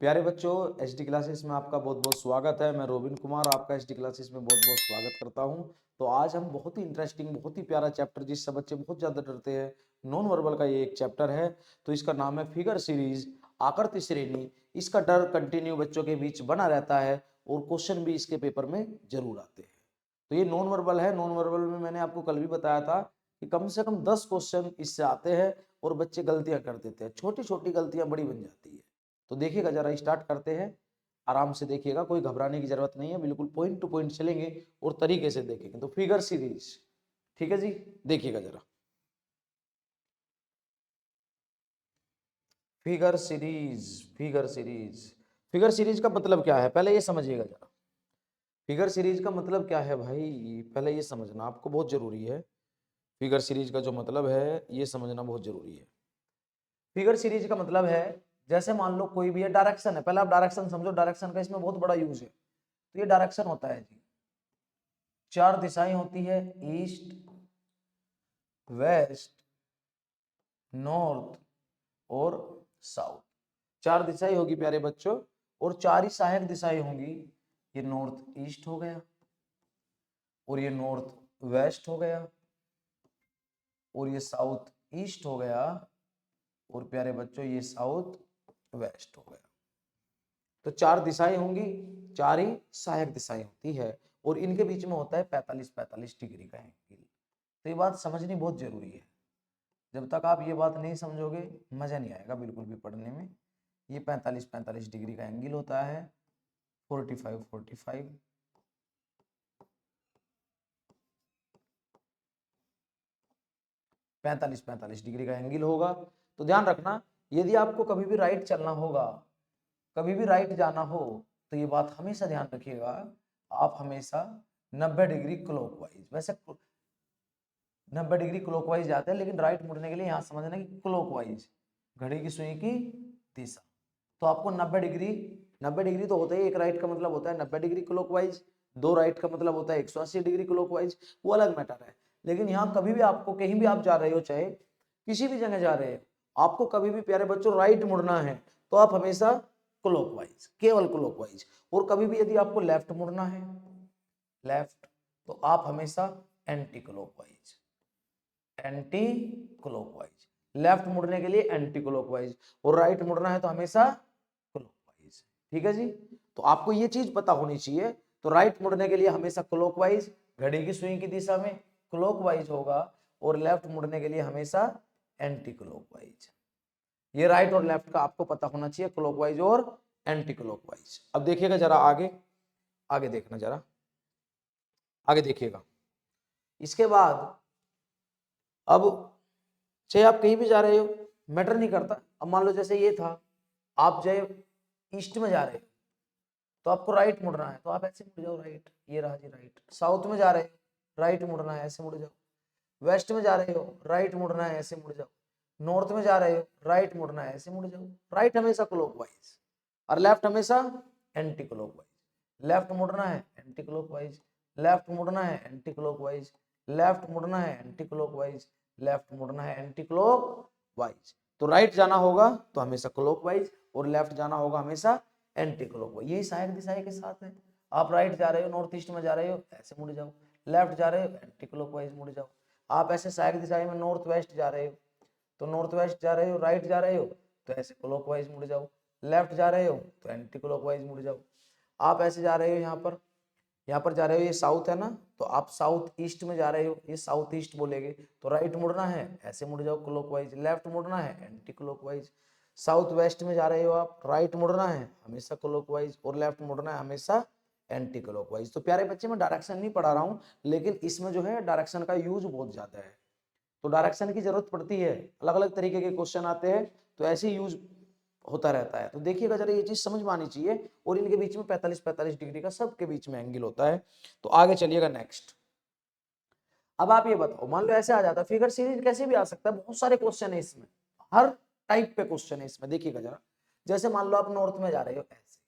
प्यारे बच्चों, HD classes में आपका बहुत बहुत स्वागत है। मैं रोबिन कुमार आपका एचडी क्लासेस में बहुत बहुत स्वागत करता हूं। तो आज हम बहुत ही इंटरेस्टिंग, बहुत ही प्यारा चैप्टर जिससे बच्चे बहुत ज़्यादा डरते हैं, नॉन वर्बल का ये एक चैप्टर है। तो इसका नाम है फिगर सीरीज, आकृति श्रेणी। इसका डर कंटिन्यू बच्चों के बीच बना रहता है और क्वेश्चन भी इसके पेपर में जरूर आते हैं। तो ये नॉन वर्बल है। नॉन वर्बल में मैंने आपको कल भी बताया था कि कम से कम 10 क्वेश्चन इससे आते हैं और बच्चे गलतियां कर देते हैं। छोटी छोटी गलतियां बड़ी बन जाती है। तो देखिएगा, जरा स्टार्ट करते हैं। आराम से देखिएगा, कोई घबराने की जरूरत नहीं है, बिल्कुल पॉइंट टू पॉइंट चलेंगे और तरीके से देखेंगे। तो फिगर सीरीज, ठीक है जी, देखिएगा जरा। Figure series, figure series, figure series का मतलब क्या है पहले ये समझिएगा जरा। फिगर सीरीज का मतलब क्या है भाई, पहले ये समझना आपको बहुत जरूरी है। फिगर सीरीज का जो मतलब है ये समझना बहुत जरूरी है। फिगर सीरीज का मतलब है, जैसे मान लो कोई भी है, डायरेक्शन है। पहले आप डायरेक्शन समझो, डायरेक्शन का इसमें बहुत बड़ा यूज है। तो ये डायरेक्शन होता है जी, 4 दिशाएं होती है, ईस्ट, वेस्ट, नॉर्थ और साउथ। 4 दिशाएं होगी प्यारे बच्चों, और 4 ही सहायक दिशाएं होंगी। ये नॉर्थ ईस्ट हो गया, और ये नॉर्थ वेस्ट हो गया, और ये साउथ ईस्ट हो गया, और प्यारे बच्चों ये साउथ वेस्ट हो गया। तो 4 दिशाएं होंगी, 4 ही सहायक दिशाएं होती है, और इनके बीच में होता है 45-45 डिग्री का एंगल। तो ये बात समझनी बहुत जरूरी है। जब तक आप ये बात नहीं समझोगे मजा नहीं आएगा बिल्कुल भी पढ़ने में। ये 45-45 डिग्री का एंगल होता है, 45-45, 45-45 डिग्री का एंगल होगा। तो ध्यान रखना, यदि आपको कभी भी राइट चलना होगा, कभी भी राइट जाना हो, तो ये बात हमेशा ध्यान रखिएगा, आप हमेशा 90 डिग्री क्लॉकवाइज, वैसे 90 डिग्री क्लॉकवाइज जाते हैं, लेकिन राइट मुड़ने के लिए यहाँ समझना कि क्लॉकवाइज, घड़ी की सुई की दिशा। तो आपको 90 डिग्री तो होता है, एक राइट का मतलब होता है 90 डिग्री क्लॉकवाइज, 2 राइट का मतलब होता है 180 डिग्री क्लॉकवाइज, वो अलग मैटर है। लेकिन यहाँ कभी भी आपको कहीं भी आप जा रहे हो, चाहे किसी भी जगह जा रहे हो, आपको कभी भी प्यारे बच्चों राइट मुड़ना है तो आप हमेशा क्लॉकवाइज, केवल क्लॉकवाइज। और कभी भी यदि आपको लेफ्ट मुड़ना है, लेफ्ट, तो आप हमेशा anti clockwise, anti clockwise. Left मुड़ने के लिए एंटी क्लॉकवाइज, और राइट मुड़ना है तो हमेशा क्लॉकवाइज। ठीक है जी, तो आपको ये चीज पता होनी चाहिए। तो राइट मुड़ने के लिए हमेशा क्लॉकवाइज, घड़ी की सुई की दिशा में क्लॉकवाइज होगा, और लेफ्ट मुड़ने के लिए हमेशा एंटी क्लॉकवाइज। ये राइट और लेफ्ट का आपको पता होना चाहिए, क्लॉकवाइज और एंटी क्लॉकवाइज। अब देखिएगा जरा आगे, आगे देखना जरा, आगे देखिएगा। इसके बाद अब चाहे आप कहीं भी जा रहे हो, मैटर नहीं करता। अब मान लो जैसे ये था, आप चाहे ईस्ट में जा रहे हो तो आपको राइट मुड़ना है, तो आप ऐसे मुड़ जाओ, राइट, ये रहा जी राइट। साउथ में जा रहे हो, राइट मुड़ना है, ऐसे मुड़ जाओ। वेस्ट में जा रहे हो, राइट मुड़ना है, ऐसे मुड़ जाओ। नॉर्थ में जा रहे हो, राइट मुड़ना है, ऐसे मुड़ जाओ। राइट हमेशा क्लॉकवाइज और लेफ्ट हमेशा एंटी क्लॉकवाइज। लेफ्ट मुड़ना है एंटी क्लॉकवाइज, लेफ्ट मुड़ना है एंटी क्लॉकवाइज, लेफ्ट मुड़ना है एंटी क्लॉकवाइज, लेफ्ट मुड़ना है एंटी क्लॉकवाइज। तो राइट जाना होगा तो हमेशा क्लॉकवाइज, और लेफ्ट जाना होगा हमेशा एंटी क्लॉकवाइज। यही सहायक दिशाएं के साथ है। आप राइट जा रहे हो, नॉर्थ ईस्ट में जा रहे हो, ऐसे मुड़ जाओ। लेफ्ट जा रहे हो, एंटी क्लॉकवाइज मुड़ जाओ। आप ऐसे सहायक दिशाएं में नॉर्थ वेस्ट जा रहे हो, तो नॉर्थ वेस्ट जा रहे हो, राइट जा रहे हो तो ऐसे क्लॉकवाइज मुड़ जाओ। लेफ्ट जा रहे हो तो एंटी क्लॉकवाइज मुड़ जाओ। आप ऐसे जा रहे हो, यहाँ पर जा रहे हो, ये साउथ है ना, तो आप साउथ ईस्ट में जा रहे हो, ये साउथ ईस्ट बोलेगे, तो राइट मुड़ना है, ऐसे मुड़ जाओ क्लॉकवाइज। लेफ्ट मुड़ना है एंटी क्लॉकवाइज। साउथ वेस्ट में जा रहे हो आप, राइट मुड़ना है हमेशा क्लॉकवाइज, और लेफ्ट मुड़ना है हमेशा एंटी क्लॉकवाइज। तो प्यारे बच्चे, मैं डायरेक्शन नहीं पढ़ा रहा हूँ, लेकिन इसमें जो है डायरेक्शन का यूज बहुत ज्यादा है। तो डायरेक्शन की जरूरत पड़ती है, अलग अलग तरीके के क्वेश्चन आते हैं, तो ऐसे यूज होता रहता है। तो देखिएगा जरा, ये चीज समझ में आनी चाहिए। और इनके बीच में 45-45 डिग्री का सबके बीच में एंगल होता है। तो आगे चलिएगा नेक्स्ट। अब आप ये बताओ, मान लो ऐसे आ जाता, फिगर सीरीज कैसे भी आ सकता है, बहुत सारे क्वेश्चन है इसमें, हर टाइप पे क्वेश्चन है इसमें। देखिएगा जरा, जैसे मान लो आप नॉर्थ में जा रहे हो, ऐसे,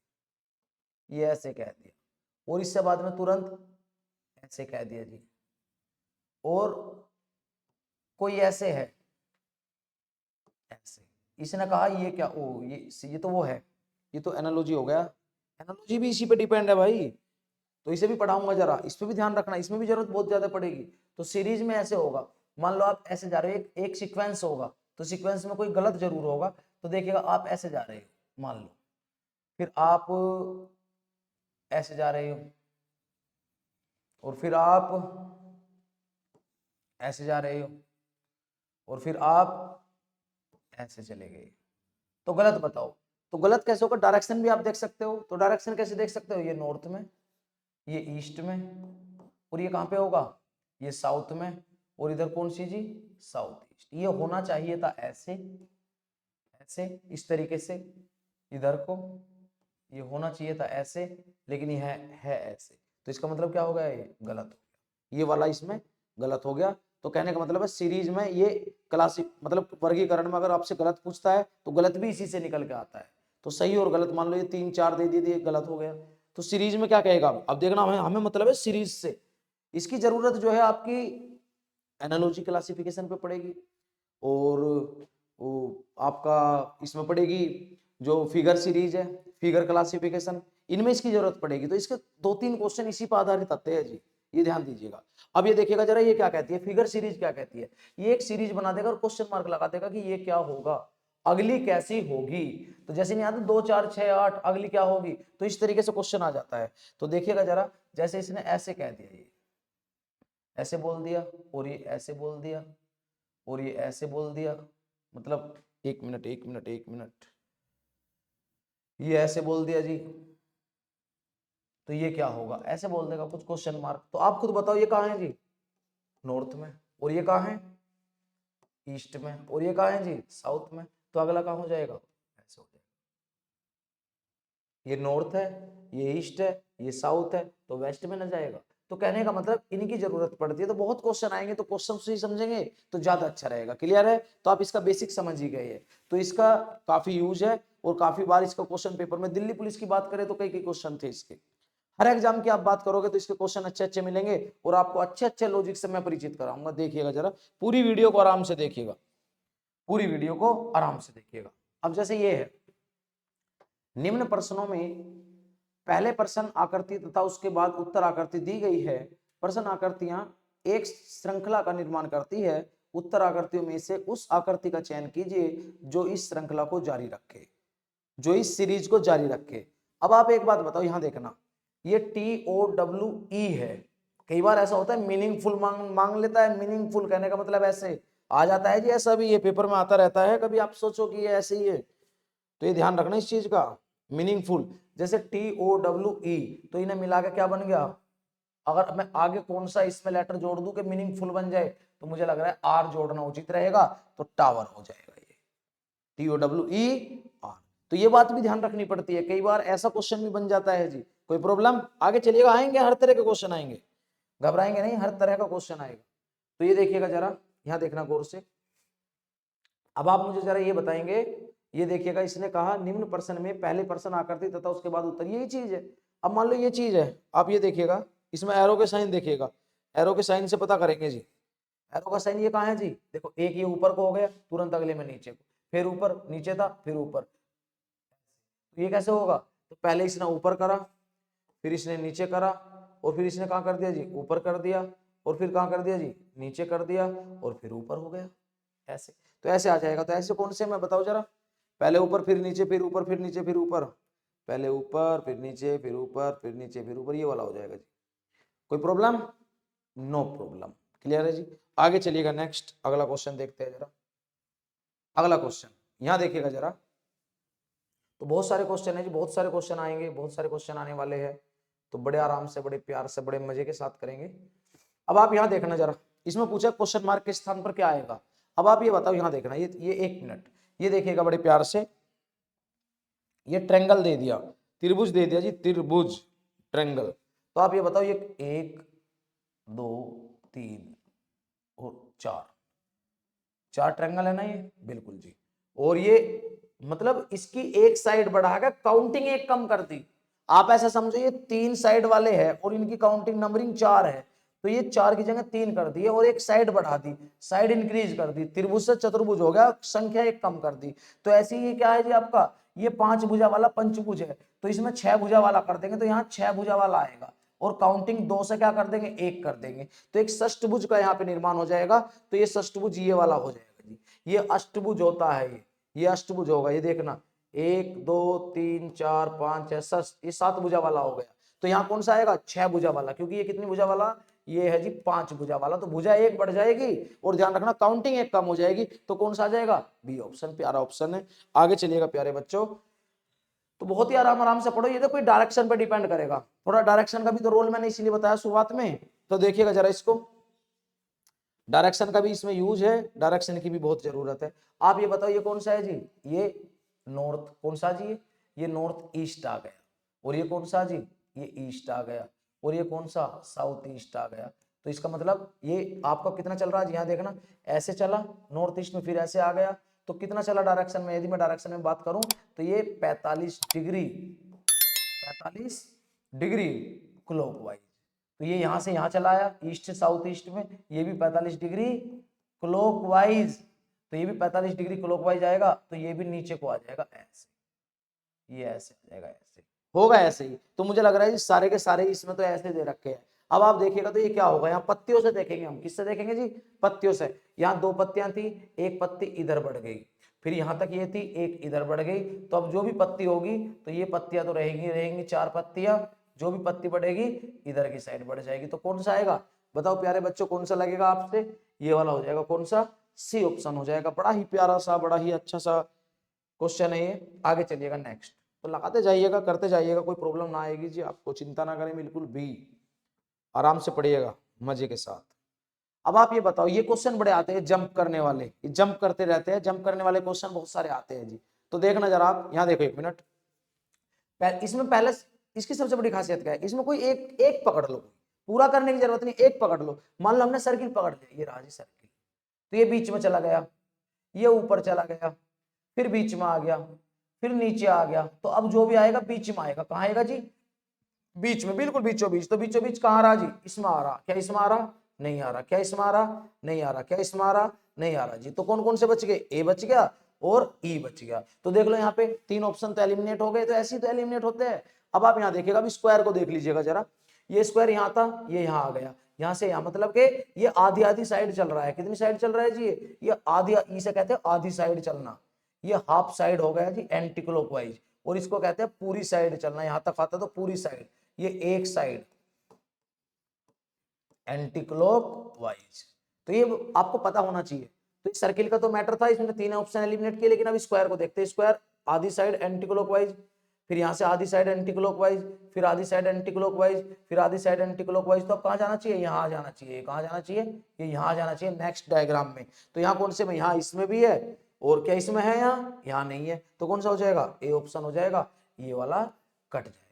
ये ऐसे कह दिया, और इससे बाद में तुरंत ऐसे कह दिया जी, और कोई ऐसे है, ऐसे। इसने कहा ये क्या, ओ ये तो वो है, ये तो एनालॉजी हो गया, एनालॉजी भी इसी पे डिपेंड है भाई, तो इसे भी पढ़ाऊंगा जरा, इस पे भी ध्यान रखना, इसमें भी जरूरत बहुत ज्यादा पड़ेगी। तो सीरीज में ऐसे होगा, मान लो आप ऐसे जा रहे हो, एक सीक्वेंस होगा, तो सीक्वेंस में कोई गलत जरूर होगा, तो देखिएगा आप ऐसे जा रहे हो मान लो, फिर आप ऐसे जा रहे हो, और फिर आप ऐसे जा रहे हो, और फिर आप ऐसे चले गए, तो गलत बताओ। तो गलत कैसे होगा, डायरेक्शन भी आप देख सकते हो, तो डायरेक्शन कैसे देख सकते हो, ये नॉर्थ में, ये ईस्ट में, और ये कहाँ पे होगा, ये साउथ में, और इधर कौन सी जी, साउथ ईस्ट। ये होना चाहिए था ऐसे, ऐसे इस तरीके से, इधर को ये होना चाहिए था ऐसे, लेकिन ये है ऐसे, तो इसका मतलब क्या हो गया, ये गलत हो गया, ये वाला इसमें गलत हो गया। तो कहने का मतलब है सीरीज में ये क्लासिक मतलब वर्गीकरण में अगर आपसे गलत पूछता है तो गलत भी इसी से निकल के आता है। तो सही और गलत मान लो ये 3 4 दे दिए, गलत हो गया। तो सीरीज में क्या कहेगा, अब देखना हमें मतलब है सीरीज से, इसकी जरूरत जो है आपकी एनालॉजी क्लासिफिकेशन पे पड़ेगी, और वो आपका इसमें पड़ेगी जो फिगर सीरीज है, फिगर क्लासिफिकेशन, इनमें इसकी जरूरत पड़ेगी। तो इसके 2 3 क्वेश्चन इसी पर आधारित आते हैं जी, ये ध्यान दीजिएगा। अब ये देखिएगा जरा, ये क्या कहती है फिगर सीरीज, क्या कहती है, ये एक सीरीज बना देगा और क्वेश्चन मार्क लगा देगा कि ये क्या होगा, अगली कैसी होगी। तो जैसे नहीं आता 2 4 6 8 अगली क्या होगी, तो इस तरीके से क्वेश्चन आ जाता है। तो देखिएगा जरा, जैसे इसने ऐसे कह दिया, ये ऐसे बोल दिया, और ये ऐसे बोल दिया, और ये ऐसे बोल दिया, मतलब 1 मिनट 1 मिनट 1 मिनट, ये ऐसे बोल दिया जी, तो ये क्या होगा, ऐसे बोल देगा कुछ क्वेश्चन मार्क। तो आप खुद बताओ ये कहाँ है जी, नॉर्थ में, और ये कहाँ है, ईस्ट में, और ये कहाँ है जी, साउथ में। तो अगला कहाँ हो जाएगा, ऐसे हो जाएगा, ये नॉर्थ है, ये ईस्ट है, ये साउथ है, तो वेस्ट में न जाएगा। तो कहने का मतलब इनकी जरूरत पड़ती है, तो बहुत क्वेश्चन आएंगे, तो क्वेश्चन से ही समझेंगे तो ज्यादा अच्छा रहेगा। क्लियर है, तो आप इसका बेसिक समझ ही गए हैं। तो इसका काफी यूज है, और काफी बार इसका क्वेश्चन पेपर में, दिल्ली पुलिस की बात करें तो कई कई क्वेश्चन थे इसके, हर एग्जाम की आप बात करोगे तो इसके क्वेश्चन अच्छे अच्छे मिलेंगे, और आपको अच्छे अच्छे लॉजिक से मैं परिचित कराऊंगा। देखिएगा जरा, पूरी वीडियो को आराम से देखिएगा, पूरी वीडियो को आराम से देखिएगा। अब जैसे ये है, निम्न प्रश्नों में पहले प्रश्न आकृति तथा उसके बाद उत्तर आकृति दी गई है। प्रश्न आकृतियां एक श्रृंखला का निर्माण करती है। उत्तर आकृतियों में से उस आकृति का चयन कीजिए जो इस श्रृंखला को जारी रखे, जो इस सीरीज को जारी रखे। अब आप एक बात बताओ, यहां देखना, ये TOWE है। कई बार ऐसा होता है मीनिंगफुल मांग लेता है, मीनिंगफुल कहने का मतलब ऐसे आ जाता है जी, ऐसा भी ये पेपर में आता रहता है, कभी आप सोचो कि ये ऐसे ही है, तो ये ध्यान रखना इस चीज का, मीनिंगफुल। जैसे TOWE, तो इन्हें मिला के क्या बन गया, अगर मैं आगे कौन सा इसमें लेटर जोड़ दूं कि मीनिंगफुल बन जाए, तो मुझे लग रहा है आर जोड़ना उचित रहेगा, तो टावर हो जाएगा ये, TOWER। तो ये बात भी ध्यान रखनी पड़ती है, कई बार ऐसा क्वेश्चन भी बन जाता है जी। कोई प्रॉब्लम, आगे चलिएगा, आएंगे हर तरह के क्वेश्चन आएंगे, घबराएंगे नहीं, हर तरह का क्वेश्चन आएगा। तो ये देखिएगा जरा, यहां देखना गौर से। अब आप मुझे जरा ये बताएंगे, ये देखिएगा, इसने कहा निम्न प्रश्न में पहले प्रश्न आकृति तथा उसके बाद उत्तर, यही चीज है। अब मान लो ये चीज है, आप ये देखिएगा, इसमें एरो के साइन देखिएगा, एरो के साइन से पता करेंगे जी, एरो का साइन ये कहाँ है जी, देखो एक ये ऊपर को हो गया, तुरंत अगले में नीचे को, फिर ऊपर नीचे था, फिर ऊपर, तो ये कैसे होगा, तो पहले इसने ऊपर करा, फिर इसने नीचे करा, और फिर इसने कहाँ कर दिया जी, ऊपर कर दिया, और फिर कहाँ कर दिया जी, नीचे कर दिया, और फिर ऊपर हो गया, ऐसे। तो ऐसे आ जाएगा। तो ऐसे कौन से, मैं बताओ जरा, पहले ऊपर फिर नीचे, फिर ऊपर फिर नीचे फिर ऊपर, पहले ऊपर फिर नीचे फिर ऊपर फिर नीचे फिर ऊपर, ये वाला हो जाएगा जी। कोई प्रॉब्लम, नो प्रॉब्लम, क्लियर है जी। आगे चलिएगा, नेक्स्ट अगला क्वेश्चन देखते हैं जरा। अगला क्वेश्चन यहां देखिएगा जरा, तो बहुत सारे क्वेश्चन है जी, बहुत सारे क्वेश्चन आएंगे, बहुत सारे क्वेश्चन आने वाले हैं, तो बड़े आराम से, बड़े प्यार से, बड़े मजे के साथ करेंगे। अब आप यहाँ देखना जरा, इसमें पूछा क्वेश्चन मार्क के स्थान पर क्या आएगा। अब आप ये बताओ, यहाँ देखना, ये 1 मिनट, ये देखिएगा बड़े प्यार से, ये ट्रेंगल दे दिया, त्रिभुज दे दिया जी, त्रिभुज ट्रेंगल। तो आप ये बताओ, ये 1 2 3 और 4 ट्रायंगल है ना ये, बिल्कुल जी। और ये मतलब इसकी एक साइड बढ़ाकर काउंटिंग एक कम कर दी। आप ऐसा समझो ये 3 साइड वाले हैं और इनकी काउंटिंग नंबरिंग 4 है, तो ये 4 की जगह 3 कर दी और एक साइड बढ़ा दी, साइड इंक्रीज कर दी, त्रिभुज से चतुर्भुज हो गया, संख्या एक कम कर दी। तो ऐसी ये क्या है जी आपका, ये 5 भुजा वाला पंचभुज है, तो इसमें 6 भुजा वाला कर देंगे, तो यहाँ 6 भुजा वाला आएगा, और काउंटिंग 2 से क्या कर देंगे, 1 कर देंगे, तो एक षष्ठभुज का यहाँ पे निर्माण हो जाएगा। तो ये षष्ठभुज ये वाला हो जाएगा जी, ये अष्टभुज होता है, ये अष्टभुज होगा, ये देखना 1 2 3 4 5 6 7, ये 7 भुजा वाला हो गया। तो यहाँ कौन सा आएगा, 6 भुजा वाला, क्योंकि ये कितनी भुजा वाला, ये है जी 5 भुजा वाला, तो भुजा 1 बढ़ जाएगी, और ध्यान रखना काउंटिंग 1 कम हो जाएगी, तो कौन सा आ जाएगा, बी ऑप्शन, प्यारा ऑप्शन है। आगे चलिएगा प्यारे बच्चों, तो बहुत ही आराम आराम से पढ़ो, ये तो कोई डायरेक्शन पे डिपेंड करेगा, थोड़ा डायरेक्शन का भी तो रोल मैंने इसीलिए बताया शुरुआत में, तो देखिएगा जरा इसको, डायरेक्शन का भी इसमें यूज है, डायरेक्शन की भी बहुत जरूरत है। आप ये बताओ ये कौन सा है जी, ये नॉर्थ, कौन सा जी, ये नॉर्थ ईस्ट आ गया, और ये कौन सा जी, ये ईस्ट आ गया, और ये कौन सा, साउथ ईस्ट आ गया। तो इसका मतलब ये आपका कितना चल रहा है, यहाँ देखना ऐसे चला नॉर्थ ईस्ट में, फिर ऐसे आ गया, तो कितना चला डायरेक्शन में, यदि मैं डायरेक्शन में बात करूं तो ये 45 डिग्री, 45 डिग्री क्लॉकवाइज, तो ये यहां से यहां चला आया ईस्ट से साउथ ईस्ट में, ये भी 45 डिग्री क्लॉकवाइज, तो ये भी 45 डिग्री क्लॉकवाइज आएगा, तो ये भी नीचे को आ जाएगा ऐसे, ये ऐसे आ जाएगा, ऐसे होगा, ऐसे ही। तो मुझे लग रहा है जी सारे के सारे इसमें तो ऐसे दे रखे हैं। अब आप देखिएगा तो ये क्या होगा, यहाँ पत्तियों से देखेंगे हम, किससे देखेंगे जी, पत्तियों से। यहाँ 2 पत्तियां थी, एक पत्ती इधर बढ़ गई, फिर यहाँ तक ये थी, एक इधर बढ़ गई, तो अब जो भी पत्ती होगी तो ये पत्तियां तो रहेंगी रहेंगी 4 पत्तियां, जो भी पत्ती बढ़ेगी इधर की साइड बढ़ जाएगी, तो कौन सा आएगा, बताओ प्यारे बच्चों कौन सा लगेगा आपसे, ये वाला हो जाएगा, कौन सा, सी ऑप्शन हो जाएगा। बड़ा ही प्यारा सा, बड़ा ही अच्छा सा क्वेश्चन है ये। आगे चलिएगा नेक्स्ट, तो लगाते जाइएगा, करते जाइएगा, कोई प्रॉब्लम ना आएगी जी, आपको चिंता ना करें बिल्कुल भी, आराम से पढ़िएगा मजे के साथ। अब आप ये बताओ, ये क्वेश्चन बड़े आते हैं जंप करने वाले, ये जंप करते रहते हैं, जंप करने वाले क्वेश्चन बहुत सारे आते हैं जी। तो देखना जरा आप, यहाँ देखो 1 मिनट, इसमें पहले इसकी सबसे बड़ी खासियत क्या है, इसमें कोई एक एक पकड़ लो, पूरा करने की जरूरत नहीं, एक पकड़ लो। मान लो हमने सर्किल पकड़ लिया, ये रहा जी सर्किल, तो ये बीच में चला गया, ये ऊपर चला गया, फिर बीच में आ गया, फिर नीचे आ गया, तो अब जो भी आएगा बीच में आएगा, कहाँ आएगा जी, बीच में, बिल्कुल बीचों बीच। तो बीचों बीच कहाँ आ रहा जी, इसमें आ रहा, क्या इसमें आ रहा, नहीं आ रहा, क्या इसमें आ रहा, नहीं आ रहा, क्या इसमें आ रहा, नहीं आ रहा जी। तो कौन कौन से बच गए, ए बच गया और ई बच गया। तो देख लो यहाँ पे 3 ऑप्शन तो एलिमिनेट हो गए, तो ऐसे ही तो एलिमिनेट होते हैं। अब आप यहाँ देखिएगा, अभी स्क्वायर को देख लीजिएगा जरा, ये स्क्वायर यहाँ था, ये यहाँ आ गया, यहाँ से यहाँ, मतलब कि ये आधी आधी साइड चल रहा है, कितनी साइड चल रहा है जी, ये आधी, इसे कहते हैं आधी साइड चलना, ये हाफ साइड हो गया जी एंटी क्लॉकवाइज, और इसको कहते हैं पूरी साइड चलना, यहां तक आता तो पूरी साइड, ये एक साइड एंटी क्लॉकवाइज। तो ये आपको पता होना चाहिए। तो इस सर्किल का तो मैटर था, इसमें 3 ऑप्शन एलिमिनेट किए, लेकिन अब स्क्वायर को देखते हैं। स्क्वायर आधी साइड एंटी क्लॉकवाइज, फिर यहां से आधी साइड एंटी क्लॉकवाइज, फिर आधी साइड एंटी क्लॉकवाइज, फिर आधी साइड एंटी क्लॉकवाइज। तो अब कहां जाना चाहिए, यहां जाना चाहिए, कहां जाना चाहिए, ये यहां जाना चाहिए नेक्स्ट डायग्राम में। तो यहाँ कौन से में, यहाँ इसमें भी है, और क्या इसमें है, यहाँ नहीं है, तो कौन सा हो जाएगा, ए ऑप्शन हो जाएगा, ये वाला कट जाएगा।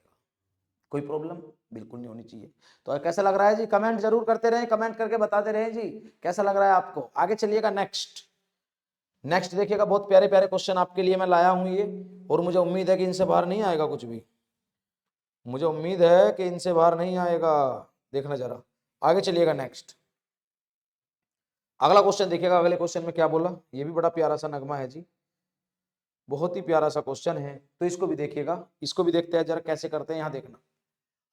कोई प्रॉब्लम बिल्कुल नहीं होनी चाहिए। तो कैसा लग रहा है जी, कमेंट जरूर करते रहें, कमेंट करके बताते रहें जी कैसा लग रहा है आपको। आगे चलिएगा नेक्स्ट, नेक्स्ट देखिएगा, बहुत प्यारे प्यारे क्वेश्चन आपके लिए मैं लाया हूं ये, और मुझे उम्मीद है कि इनसे बाहर नहीं आएगा कुछ भी, मुझे उम्मीद है कि इनसे बाहर नहीं आएगा। देखना जरा, आगे चलिएगा नेक्स्ट, अगला क्वेश्चन देखिएगा। अगले क्वेश्चन में क्या बोला, ये भी बड़ा प्यारा सा नगमा है जी, बहुत ही प्यारा सा क्वेश्चन है, तो इसको भी देखिएगा, इसको भी देखते हैं जरा कैसे करते हैं, यहाँ देखना।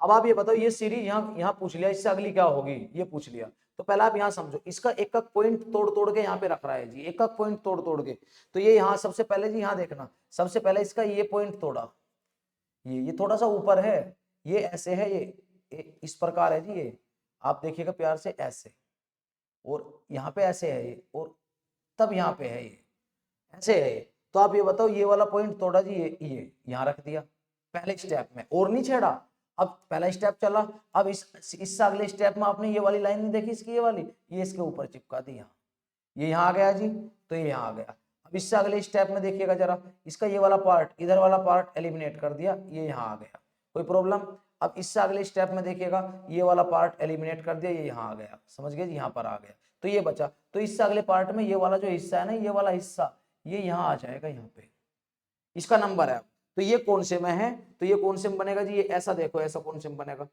अब आप ये बताओ, ये सीरीज यहाँ यहाँ पूछ लिया, इससे अगली क्या होगी ये पूछ लिया, तो पहले आप यहाँ समझो, इसका एक एक पॉइंट तोड़ तोड़ के यहाँ पे रख रहा है जी, एक एक पॉइंट तोड़ तोड़ के। तो ये यहाँ सबसे पहले जी, यहाँ देखना, सबसे पहले इसका ये पॉइंट तोड़ा, ये थोड़ा सा ऊपर है, ये ऐसे है, ये इस प्रकार है जी, ये आप देखिएगा प्यार से ऐसे, और यहाँ पे ऐसे है ये, और तब यहाँ पे है ये ऐसे है ये। तो आप ये बताओ, ये वाला पॉइंट तोड़ा जी, ये यहाँ रख दिया पहले स्टेप में, और नहीं छेड़ा। अब पहला स्टेप चला, अब इससे अगले स्टेप में आपने ये वाली लाइन नहीं देखी इसकी, ये वाली, ये इसके ऊपर चिपका दी, यहाँ ये यहाँ आ गया जी, तो ये यहाँ आ गया। अब इससे अगले स्टेप में देखिएगा जरा, इसका ये वाला पार्ट, इधर वाला पार्ट एलिमिनेट कर दिया, ये यहाँ आ गया, कोई प्रॉब्लम। अब इससे अगले स्टेप में देखिएगा, ये वाला पार्ट एलिमिनेट कर दिया, ये यहाँ आ गया, समझ गए जी, यहाँ पर आ गया, तो ये बचा। तो इससे अगले पार्ट में ये वाला जो हिस्सा है ना, ये वाला हिस्सा, ये यहाँ आ जाएगा, यहाँ पे इसका नंबर है। तो ये कौन से में है, तो ये कौन से में बनेगा जी, ये ऐसा देखो, ऐसा कौन से में बनेगा,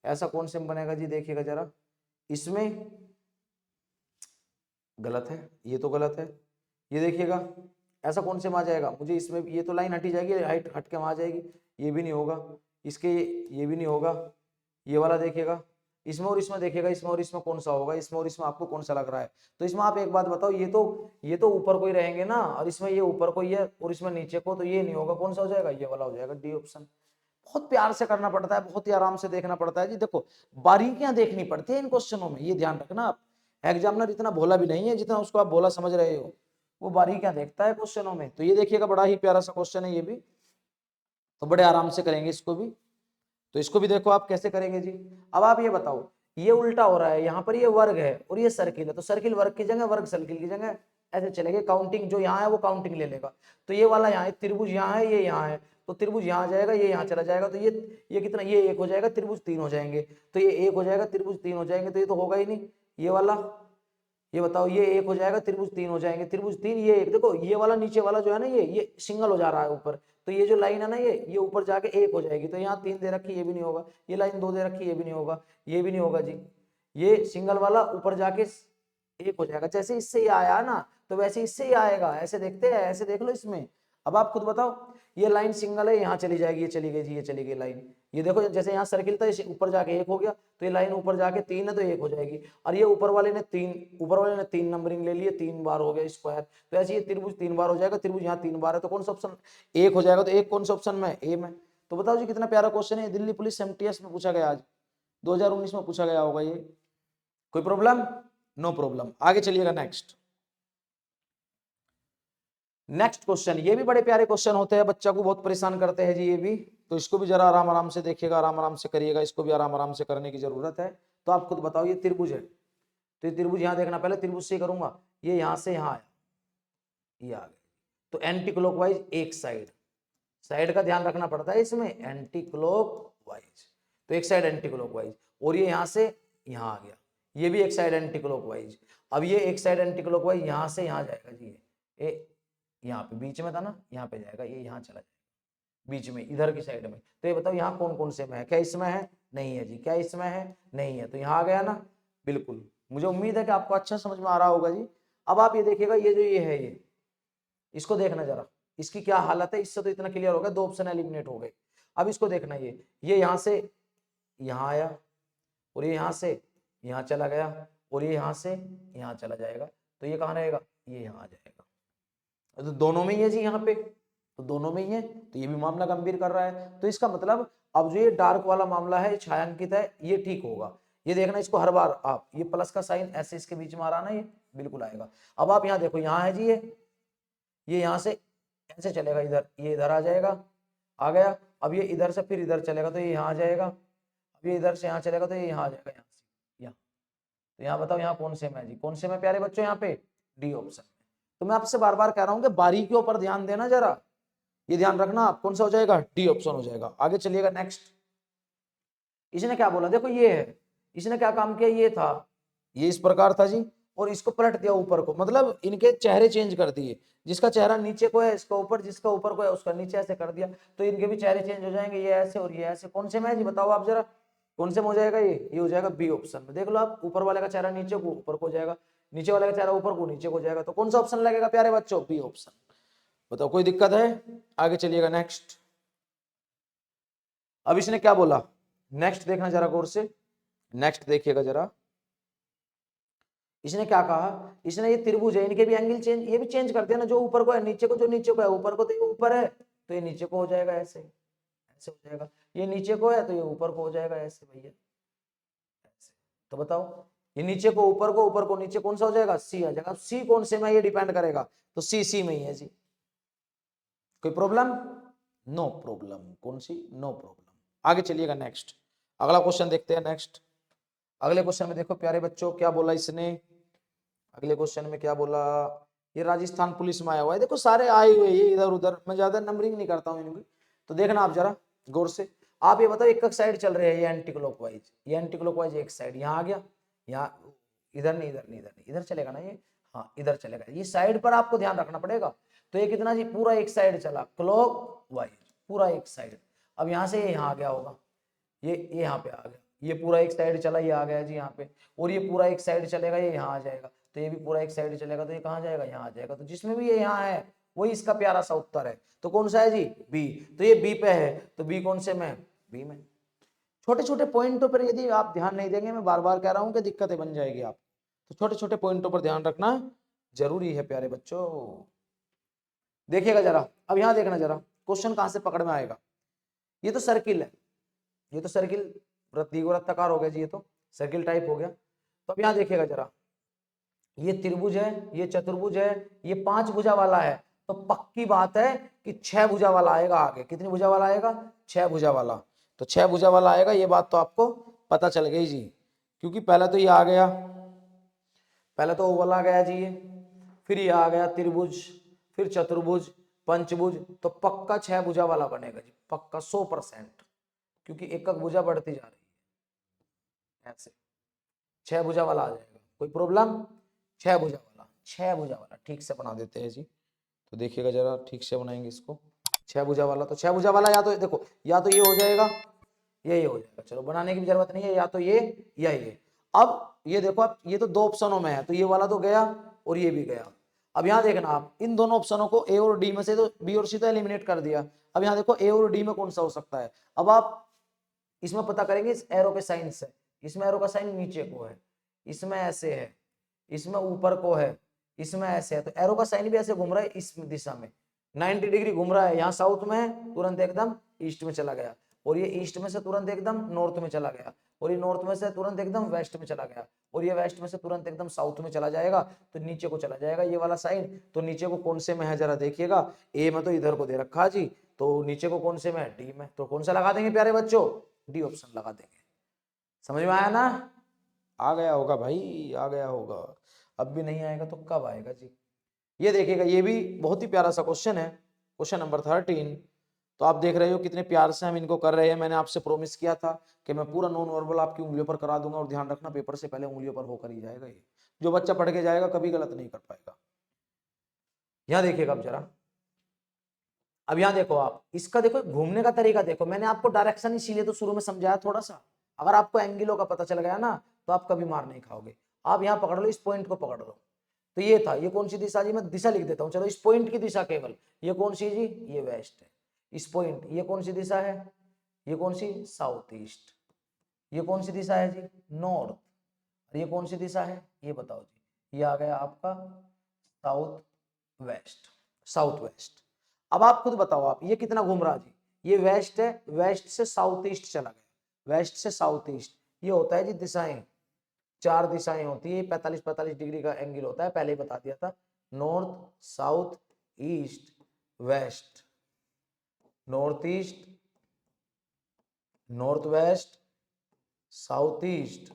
ऐसा कौन से में बनेगा जी, देखिएगा जरा, इसमें गलत है, ये तो गलत है, ये देखिएगा ऐसा कौन से में आ जाएगा, मुझे इसमें ये तो लाइन हटी जाएगी, हाइट हट के वहां आ जाएगी, ये भी नहीं होगा, इसके ये भी नहीं होगा, ये वाला देखिएगा, इसमें और इसमें देखिएगा, इसमें और इसमें कौन सा होगा, इसमें और इसमें आपको कौन सा लग रहा है। तो इसमें आप एक बात बताओ, ये तो ऊपर को ही रहेंगे ना, और इसमें ये ऊपर को ही है और इसमें नीचे को, तो ये नहीं होगा, कौन सा हो जाएगा, ये वाला हो जाएगा, डी ऑप्शन। बहुत प्यार से करना पड़ता है, बहुत ही आराम से देखना पड़ता है जी। देखो बारीकियां देखनी पड़ती है इन क्वेश्चनों में, ये ध्यान रखना आप। एग्जामिनर इतना भोला भी नहीं है जितना उसको आप भोला समझ रहे हो, वो बारीकियां देखता है क्वेश्चनों में। तो ये देखिएगा बड़ा ही प्यारा सा क्वेश्चन है ये भी, तो बड़े आराम से करेंगे इसको भी। तो इसको भी देखो आप कैसे करेंगे जी। अब आप ये बताओ, ये उल्टा हो रहा है, यहाँ पर ये वर्ग है और ये सर्किल है, तो सर्किल वर्ग की जगह, वर्ग सर्किल की जगह, ऐसे चलेंगे। काउंटिंग जो यहाँ है वो काउंटिंग ले लेगा, तो ये वाला यहाँ है, त्रिभुज यहाँ है, ये यहाँ है, तो त्रिभुज यहाँ जाएगा, ये यहाँ चला जाएगा, तो ये कितना, ये एक हो जाएगा, त्रिभुज तीन हो जाएंगे, तो ये एक हो जाएगा, त्रिभुज तीन हो जाएंगे, तो ये तो होगा ही नहीं। ये वाला, ये बताओ, ये एक हो जाएगा, त्रिभुज तीन हो जाएंगे, त्रिभुज तीन, ये एक, देखो ये वाला नीचे वाला जो है ना, ये सिंगल हो जा रहा है ऊपर, तो ये जो लाइन है ना, ये ऊपर जाके एक हो जाएगी, तो यहाँ तीन दे रखी, ये भी नहीं होगा, ये लाइन दो दे रखी, ये भी नहीं होगा, ये भी नहीं होगा जी। ये सिंगल वाला ऊपर जाके एक हो जाएगा, जैसे इससे ही आया ना, तो वैसे इससे ही आएगा, ऐसे देखते हैं, ऐसे देख लो इसमें। अब आप खुद बताओ, ये लाइन सिंगल है, यहाँ चली जाएगी, ये चली गई जी, ये चली गई लाइन। ये देखो जैसे यहाँ सर्किल था, इसे ऊपर जाके एक हो गया, तो ये लाइन ऊपर जाके तीन है तो एक हो जाएगी, और ये ऊपर वाले ने तीन नंबरिंग ले लिए, तीन बार हो गया स्क्वायर, तो ऐसे ये त्रिभुज तीन बार हो जाएगा, त्रिभुज यहाँ तीन बार है, तो कौन सा ऑप्शन एक हो जाएगा, तो एक कौन सा ऑप्शन में, ए में। तो बताओ जी कितना प्यारा क्वेश्चन है, दिल्ली पुलिस एमटीएस में पूछा गया, आज 2019 में पूछा गया होगा ये। कोई प्रॉब्लम, नो प्रॉब्लम। आगे चलिएगा नेक्स्ट। नेक्स्ट क्वेश्चन, ये भी बड़े प्यारे क्वेश्चन होते हैं, बच्चा को बहुत परेशान करते हैं जी ये भी, तो इसको भी जरा आराम आराम से देखिएगा, आराम आराम से करिएगा, इसको भी आराम आराम से करने की जरूरत है। तो आप खुद बताओ, ये त्रिभुज है, तो ये त्रिभुज यहाँ देखना, पहले त्रिभुज से करूंगा, ये यहाँ से यहाँ आया, ये आ गया, तो एंटी क्लॉकवाइज एक साइड, साइड का ध्यान रखना पड़ता है इसमें, एंटी क्लॉकवाइज, तो एक साइड एंटी क्लॉकवाइज, और ये यहाँ से यहाँ आ गया, ये भी एक साइड एंटी क्लॉकवाइज। अब ये एक साइड एंटी क्लॉकवाइज यहाँ से यहाँ जाएगा जी, ये यहाँ पे बीच में था ना, यहाँ पे जाएगा, ये यहाँ चला जाएगा बीच में, इधर की साइड में। तो ये बताओ यहाँ कौन कौन से में है, क्या इसमें है, नहीं है जी, क्या इसमें है, नहीं है, तो यहाँ आ गया ना, बिल्कुल। मुझे उम्मीद है कि आपको अच्छा समझ में आ रहा होगा जी। अब आप ये देखिएगा, ये जो ये है, ये इसको देखना जरा, इसकी क्या हालत है, इससे तो इतना क्लियर हो गया, दो ऑप्शन एलिमिनेट हो गए। अब इसको देखना, ये यहाँ से यहाँ आया, और ये यहाँ से यहाँ चला गया, और ये यहाँ से यहाँ चला जाएगा, तो ये कहाँ रहेगा, ये यहाँ आ जाएगा, तो दोनों में ही है जी यहाँ पे, तो दोनों में ही है, तो ये भी मामला गंभीर कर रहा है। तो इसका मतलब अब जो ये डार्क वाला मामला है, छायांकित है, ये ठीक होगा। ये देखना, इसको हर बार आप, ये प्लस का साइन ऐसे इसके बीच में आ रहा ना, ये बिल्कुल आएगा। अब आप यहाँ देखो, यहाँ है जी, ये यहाँ से ऐसे चलेगा इधर, ये इधर आ जाएगा, आ गया। अब ये इधर से फिर इधर चलेगा, तो ये यहाँ आ जाएगा। अब ये इधर से यहाँ चलेगा, तो ये यहाँ आ जाएगा, यहाँ से यहाँ। तो यहाँ बताओ, यहाँ कौन से में है जी, कौन से में प्यारे बच्चों, यहाँ पे डी ऑप्शन। तो मैं आपसे बार बार कह रहा हूं कि बारीकियों पर ध्यान देना जरा, ये ध्यान रखना आप, कौन सा हो जाएगा, डी ऑप्शन हो जाएगा। आगे चलिएगा नेक्स्ट। इसने क्या बोला, देखो ये है, इसने क्या काम किया, ये था, ये इस प्रकार था जी, और इसको पलट दिया ऊपर को, मतलब इनके चेहरे चेंज कर दिए, जिसका चेहरा नीचे को है इसका ऊपर, जिसका ऊपर को है उसका नीचे, ऐसे कर दिया, तो इनके भी चेहरे चेंज हो जाएंगे, ये ऐसे और ये ऐसे। कौन से में है जी, बताओ आप जरा, कौन से में हो जाएगा, ये हो जाएगा बी ऑप्शन में। देख लो आप, ऊपर वाले का चेहरा नीचे को, ऊपर को जाएगा, नीचे वाले का चेहरा ऊपर को, नीचे को जाएगा, तो कौन सा ऑप्शन लगेगा प्यारे बच्चों, बी ऑप्शन। बताओ कोई दिक्कत है, आगे चलिएगा नेक्स्ट। अब इसने क्या बोला, नेक्स्ट देखना जरा गौर से, नेक्स्ट देखिएगा जरा, इसने क्या कहा, इसने ये त्रिभुज है, इनके भी एंगल चेंज, ये भी चेंज कर दिया ना, जो ऊपर को है नीचे को, जो नीचे को है ऊपर को, तो ये ऊपर है तो ये नीचे को हो जाएगा, ऐसे ऐसे हो जाएगा, ये नीचे को है तो ये ऊपर को हो जाएगा, ऐसे भैया ऐसे। तो बताओ, ये नीचे को ऊपर को, ऊपर को नीचे, कौन सा हो जाएगा, सी आ जाएगा। सी कौन से में ये डिपेंड करेगा, तो सी में ही है जी। कोई प्रॉब्लम, नो प्रॉब्लम, कौन सी, नो प्रॉब्लम। आगे चलिएगा नेक्स्ट, अगला क्वेश्चन देखते हैं नेक्स्ट। अगले क्वेश्चन में देखो प्यारे बच्चों क्या बोला इसने, अगले क्वेश्चन में क्या बोला, ये राजस्थान पुलिस में आया हुआ है, देखो सारे आए हुए ये इधर उधर, मैं ज्यादा नंबरिंग नहीं करता हूँ इनकी, तो देखना आप जरा गौर से। आप ये बताओ, एक साइड चल रहे हैं ये एंटी क्लॉकवाइज, ये एंटी क्लॉकवाइज एक साइड, यहाँ आ गया, यहाँ इधर नहीं, इधर नहीं, इधर नहीं, इधर चलेगा ना ये, हाँ इधर चलेगा, ये साइड पर आपको ध्यान रखना पड़ेगा। तो ये कितना जी, पूरा एक साइड चला क्लॉकवाइज, पूरा एक साइड। अब यहाँ से ये यहाँ आ गया होगा, ये यहाँ पे आ गया, ये पूरा एक साइड चला, ये आ गया जी यहाँ पे, और ये पूरा एक साइड चलेगा, ये यहाँ आ जाएगा, तो ये भी पूरा एक साइड चलेगा, तो ये कहाँ जाएगा, यहाँ आ जाएगा। तो जिसमें भी ये यहाँ है वही इसका प्यारा सा उत्तर है। तो कौन सा है जी? बी। तो ये बी पे है, तो बी कौन से में? बी में। छोटे छोटे पॉइंटों पर यदि आप ध्यान नहीं देंगे, मैं बार बार कह रहा हूं कि दिक्कतें बन जाएगी आप, तो छोटे छोटे पॉइंटों पर ध्यान रखना जरूरी है प्यारे बच्चों। देखिएगा जरा, अब यहां देखना जरा क्वेश्चन कहां से पकड़ में आएगा। ये तो सर्किल है, ये तो सर्किल वृत्ताकार हो गया जी, ये तो सर्किल टाइप हो गया। तो अब यहां देखिएगा जरा, ये त्रिभुज है, ये चतुर्भुज है, ये 5 भुजा वाला है, तो पक्की बात है कि 6 भुजा वाला आएगा आगे। कितनी भुजा वाला आएगा? 6 भुजा वाला। तो 6 भुजा वाला आएगा, ये बात तो आपको पता चल गई जी, क्योंकि पहले तो ये आ गया, पहले तो ओवल आ गया जी ये, फिर ये आ गया त्रिभुज, फिर चतुर्भुज, पंचभुज, तो पक्का 6 भुजा वाला बनेगा जी, पक्का 100%, क्योंकि एक एक भुजा बढ़ती जा रही है, ऐसे 6 भुजा वाला आ जाएगा। कोई प्रॉब्लम? 6 भुजा वाला, 6 भुजा वाला ठीक से बना देते हैं जी। तो देखिएगा जरा, ठीक से बनाएंगे इसको। 6 भुजा वाला, तो 6 भुजा वाला या तो देखो, या तो ये हो जाएगा, ये हो जाएगा, चलो बनाने की भी जरूरत नहीं है, या तो ये या ये। अब ये देखो, अब ये तो 2 ऑप्शनों में है, तो ये वाला तो गया और ये भी गया। अब यहाँ देखना आप, इन दोनों ऑप्शनों को ए और डी में से, तो बी और सी तो एलिमिनेट कर दिया। अब यहाँ देखो ए और डी में कौन सा हो सकता है। अब आप इसमें पता करेंगे इस एरो के साइन से, इसमें एरो का साइन नीचे को है, इसमें ऐसे है, इसमें ऊपर को है, इसमें ऐसे है, तो एरो का साइन भी ऐसे घूम रहा है इस दिशा में, 90 डिग्री घूम रहा है। यहाँ साउथ में है, तुरंत एकदम ईस्ट में चला गया, और ये ईस्ट में से तुरंत एकदम नॉर्थ में चला गया, और ये नॉर्थ में से तुरंत एकदम वेस्ट में चला गया, और ये वेस्ट में से तुरंत एकदम साउथ में चला जाएगा, तो नीचे को चला जाएगा ये वाला साइन। तो नीचे को कौन से में है जरा देखिएगा, ए में तो इधर को दे रखा जी, तो नीचे को कौन से में है? डी में। तो कौन सा लगा देंगे प्यारे बच्चों? डी ऑप्शन लगा देंगे। समझ में आया ना? आ गया होगा भाई, आ गया होगा। अब भी नहीं आएगा तो कब आएगा जी? ये देखिएगा, ये भी बहुत ही प्यारा सा क्वेश्चन है, क्वेश्चन नंबर 13। तो आप देख रहे हो कितने प्यार से हम इनको कर रहे हैं। मैंने आपसे प्रॉमिस किया था कि मैं पूरा नॉन वर्बल आपकी उंगलियों पर करा दूंगा, और ध्यान रखना पेपर से पहले उंगलियों पर होकर ही जाएगा। ये जो बच्चा पढ़ के जाएगा कभी गलत नहीं कर पाएगा। यहां देखिएगा अब जरा, अब यहां देखो आप, इसका देखो घूमने का तरीका देखो, मैंने आपको डायरेक्शन इसीलिए तो शुरू में समझाया थोड़ा सा। अगर आपको एंगलों का पता चल गया ना, तो आप कभी मार नहीं खाओगे। आप यहाँ पकड़ लो, इस पॉइंट को पकड़ लो, तो ये था, ये कौन सी दिशा जी? मैं दिशा लिख देता हूँ, चलो इस पॉइंट की दिशा केवल, ये कौन सी जी? ये वेस्ट है। इस पॉइंट, ये कौन सी दिशा है? ये कौन सी? South east. ये कौन सी दिशा है जी? नॉर्थ। ये कौन सी दिशा है? ये बताओ जी। ये आ गया आपका साउथ वेस्ट, साउथ वेस्ट। अब आप खुद बताओ, आप ये कितना घूम रहा जी? ये वेस्ट है, वेस्ट से साउथ ईस्ट चला गया, वेस्ट से साउथ ईस्ट। ये होता है जी दिशाएं, 4 दिशाएं होती है, 45-45 डिग्री का एंगल होता है, पहले ही बता दिया था। North, south, east, west, north east, north west, south east,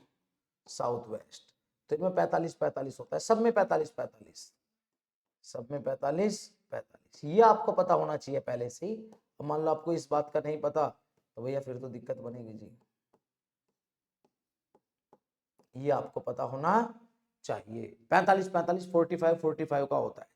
south west. तो इनमें 45-45 होता है, सब में 45-45, सब में 45-45। ये आपको पता होना चाहिए पहले से ही। मान लो आपको इस बात का नहीं पता, तो भैया फिर तो दिक्कत बनेगी जी। ये आपको पता होना चाहिए। 45-45, 45-45 का होता है,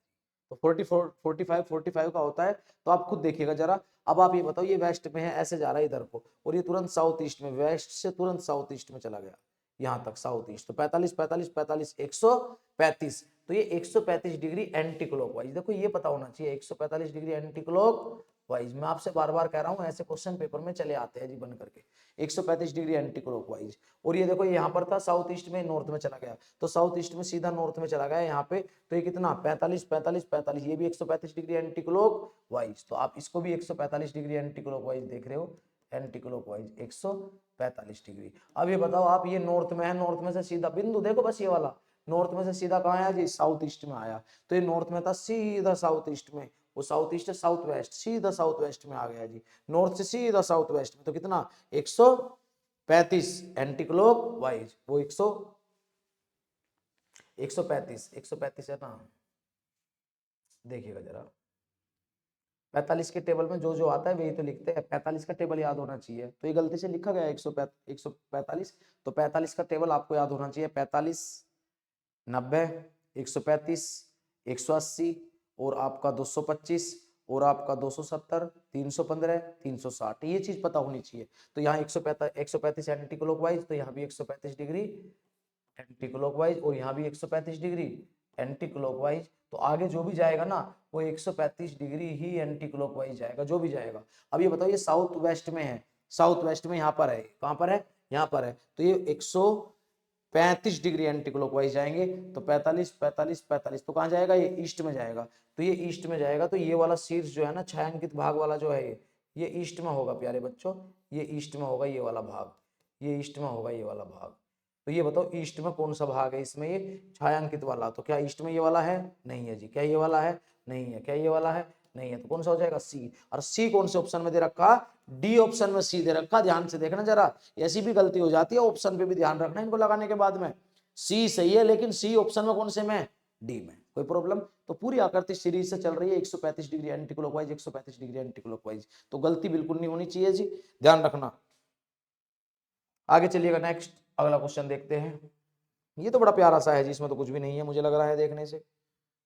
तो 45-45 का होता है। तो आप खुद देखिएगा जरा। अब आप ये बताओ, ये वेस्ट में है, ऐसे जा रहा है इधर को, और ये तुरंत साउथ ईस्ट में, वेस्ट से तुरंत साउथ ईस्ट में चला गया, यहाँ तक साउथ ईस्ट। तो 45-45-45 135, तो ये 135 डिग्री एंटी क्लॉकवाइज। देखो ये पता होना चाहिए, 145 डिग्री एंटी क्लॉकवाइज। मैं आपसे बार बार कह रहा हूँ, ऐसे क्वेश्चन पेपर में चले आते हैं जी बन करके, 135 डिग्री एंटी क्लॉकवाइज। और ये देखो यहाँ पर था साउथ ईस्ट में, नॉर्थ में चला गया, तो साउथ ईस्ट में सीधा नॉर्थ में चला गया यहाँ पे। तो ये कितना? 45-45-45, ये भी 135 डिग्री एंटी क्लॉकवाइज। तो आप इसको भी 145 डिग्री एंटी क्लॉकवाइज देख रहे हो, एंटी क्लॉकवाइज 145 डिग्री। अब ये बताओ आप, ये नॉर्थ में है, नॉर्थ में से सीधा बिंदु देखो बस, ये वाला नॉर्थ में से सीधा कहाँ आया जी? साउथ ईस्ट में आया। तो ये नॉर्थ में था, सीधा साउथ ईस्ट में, वो साउथ ईस्ट है, साउथ वेस्ट, सीधा साउथ वेस्ट में आ गया जी, नॉर्थ से सीधा साउथ वेस्ट में। तो कितना? 135 एंटी क्लॉकवाइज, वो 135 है ना। देखिएगा जरा, 45 के टेबल में जो जो आता है वही तो लिखते हैं, 45 का टेबल याद होना चाहिए। तो ये गलती से लिखा गया 145, तो 45 का टेबल आपको याद होना चाहिए, 45, 90, 135, 180, और आपका 225, और आपका 270, 315, 360, ये चीज पता होनी चाहिए। तो यहाँ 135 एंटी क्लॉकवाइज, तो यहाँ भी 135 डिग्री एंटी क्लॉकवाइज, और यहाँ भी 135 डिग्री एंटी क्लॉकवाइज, तो आगे जो भी जाएगा ना वो 135 डिग्री ही एंटी क्लॉकवाइज जाएगा, जो भी जाएगा। अब ये बताओ, ये साउथ वेस्ट में है, साउथ वेस्ट में यहाँ पर है, कहाँ पर है, यहाँ पर है, तो ये 135 डिग्री एंटी क्लॉकवाइज जाएंगे, तो 45 45 45, तो कहाँ जाएगा, ये ईस्ट में जाएगा। तो ये ईस्ट में जाएगा, तो ये वाला शीर्ष जो है ना, छायांकित भाग वाला जो है ये ईस्ट में होगा प्यारे बच्चों, ये ईस्ट में होगा ये वाला भाग, ये ईस्ट में होगा ये वाला भाग। तो ये बताओ ईस्ट में कौन सा भाग है इसमें, ये छायांकित वाला, तो क्या ईस्ट में ये वाला है, नहीं है जी। क्या ये वाला है, नहीं है। क्या ये वाला है, नहीं है। तो कौन सा हो जाएगा, सी। और सी कौन से ऑप्शन में दे रखा, डी ऑप्शन में सी दे रखा। ध्यान से देखना जरा, ऐसी भी गलती हो जाती है, ऑप्शन पे भी ध्यान रखना इनको लगाने के बाद में। सी सही है, लेकिन सी ऑप्शन में कौन से में, डी में। कोई प्रॉब्लम, तो पूरी आकृति सीरीज से चल रही है 135 degree anti clockwise, 135 degree anti clockwise, तो गलती बिल्कुल नहीं होनी चाहिए जी, ध्यान रखना। आगे चलिएगा, नेक्स्ट अगला क्वेश्चन देखते हैं। ये तो बड़ा प्यारा सा है जी, इसमें तो कुछ भी नहीं है मुझे लग रहा है देखने से।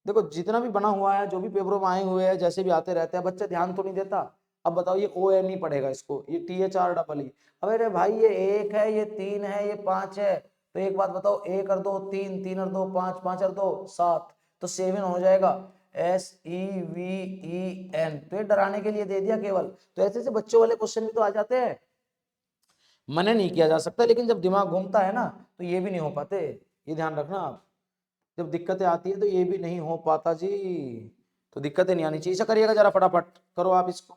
देखो जितना भी बना हुआ है, जो भी पेपरों में आए हुए हैं, जैसे भी आते रहते हैं, बच्चा ध्यान तो नहीं देता। अब बताओ, ये ओ एन ही पढ़ेगा इसको, ये T H R double E. अब अरे भाई ये एक है, ये तीन है, ये पांच है, तो एक बात बताओ, एक और दो तीन, तीन और दो पांच, पांच और दो सात, तो सेवन हो जाएगा, S E V E N. तो ये डराने के लिए दे दिया केवल, तो ऐसे ऐसे बच्चों वाले क्वेश्चन भी तो आ जाते हैं, मना नहीं किया जा सकता, लेकिन जब दिमाग घूमता है ना तो ये भी नहीं हो पाते, ये ध्यान रखना आप। जब दिक्कतें आती है तो ये भी नहीं हो पाता जी, तो दिक्कतें नहीं आनी चाहिए। ऐसा करिएगा जरा, फटाफट करो आप इसको,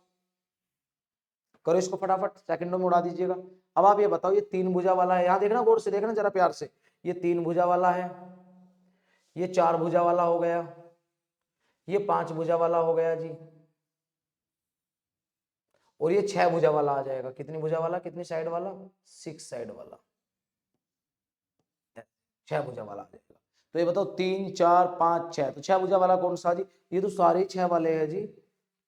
करो इसको फटाफट, सेकंडों में उड़ा दीजिएगा। अब आप ये बताओ, ये तीन भुजा वाला है, यहाँ देखना गौर से, देखना जरा प्यार से, ये तीन भुजा वाला है, ये चार भुजा वाला हो गया, ये पांच भुजा वाला हो गया जी, और ये छह भुजा वाला आ जाएगा। कितनी भुजा वाला, कितनी साइड वाला, सिक्स साइड वाला, छह भुजा वाला आ जाएगा। तो ये बताओ, तीन चार पांच छह, तो छह भुजा वाला कौन सा जी, ये तो सारे छह वाले हैं जी,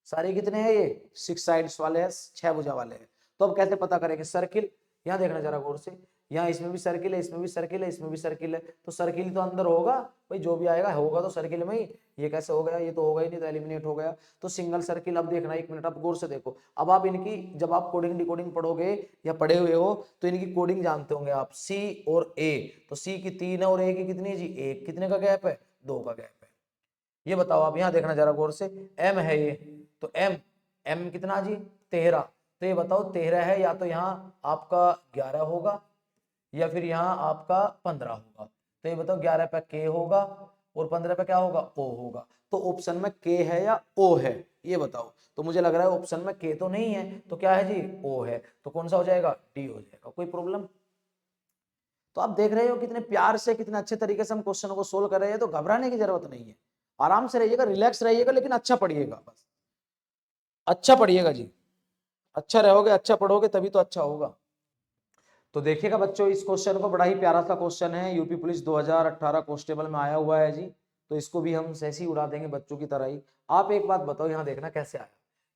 सारे कितने हैं, ये सिक्स साइड्स वाले हैं, छह भुजा वाले हैं। तो अब कैसे पता करेंगे, सर्किल, यहाँ देखना जरा गौर से, यहाँ इसमें भी सर्किल है, इसमें भी सर्किल है, इसमें भी सर्किल है, तो सर्किल तो अंदर होगा भाई, जो भी आएगा होगा तो सर्किल में ही। ये कैसे हो गया, ये तो होगा ही नहीं, तो एलिमिनेट हो गया। तो सिंगल सर्किल, अब देखना एक मिनट, अब गौर से देखो। अब आप इनकी, जब आप कोडिंग डिकोडिंग पढ़ोगे या पढ़े हुए हो, तो इनकी कोडिंग जानते होंगे आप, सी और ए। तो सी की तीन है और ए की कितनी जी, एक। कितने का गैप है, दो का गैप है। ये बताओ आप, यहाँ देखना जरा गौर से, एम है ये, तो एम, एम कितना जी, 13। तो ये बताओ 13 है, या तो यहाँ आपका 11 होगा, या फिर यहाँ आपका 15 होगा। तो ये बताओ 11 पे के होगा और 15 पे क्या होगा, ओ होगा। तो ऑप्शन में के है या ओ है, ये बताओ। तो मुझे लग रहा है ऑप्शन में के तो नहीं है, तो क्या है जी, ओ है। तो कौन सा हो जाएगा, डी हो जाएगा। कोई प्रॉब्लम, तो आप देख रहे हो कितने प्यार से, कितने अच्छे तरीके से हम क्वेश्चन को सोल्व कर रहे हैं, तो घबराने की जरूरत नहीं है, आराम से रहिएगा, रिलैक्स रहिएगा, लेकिन अच्छा पढ़िएगा, बस अच्छा पढ़िएगा जी, अच्छा रहोगे, अच्छा पढ़ोगे तभी तो अच्छा होगा। तो देखिएगा बच्चों, इस क्वेश्चन को, बड़ा ही प्यारा सा क्वेश्चन है, यूपी पुलिस 2018 कांस्टेबल में आया हुआ है जी, तो इसको भी हम ऐसे ही उड़ा देंगे बच्चों की तरह ही। आप एक बात बताओ, यहाँ देखना कैसे आया,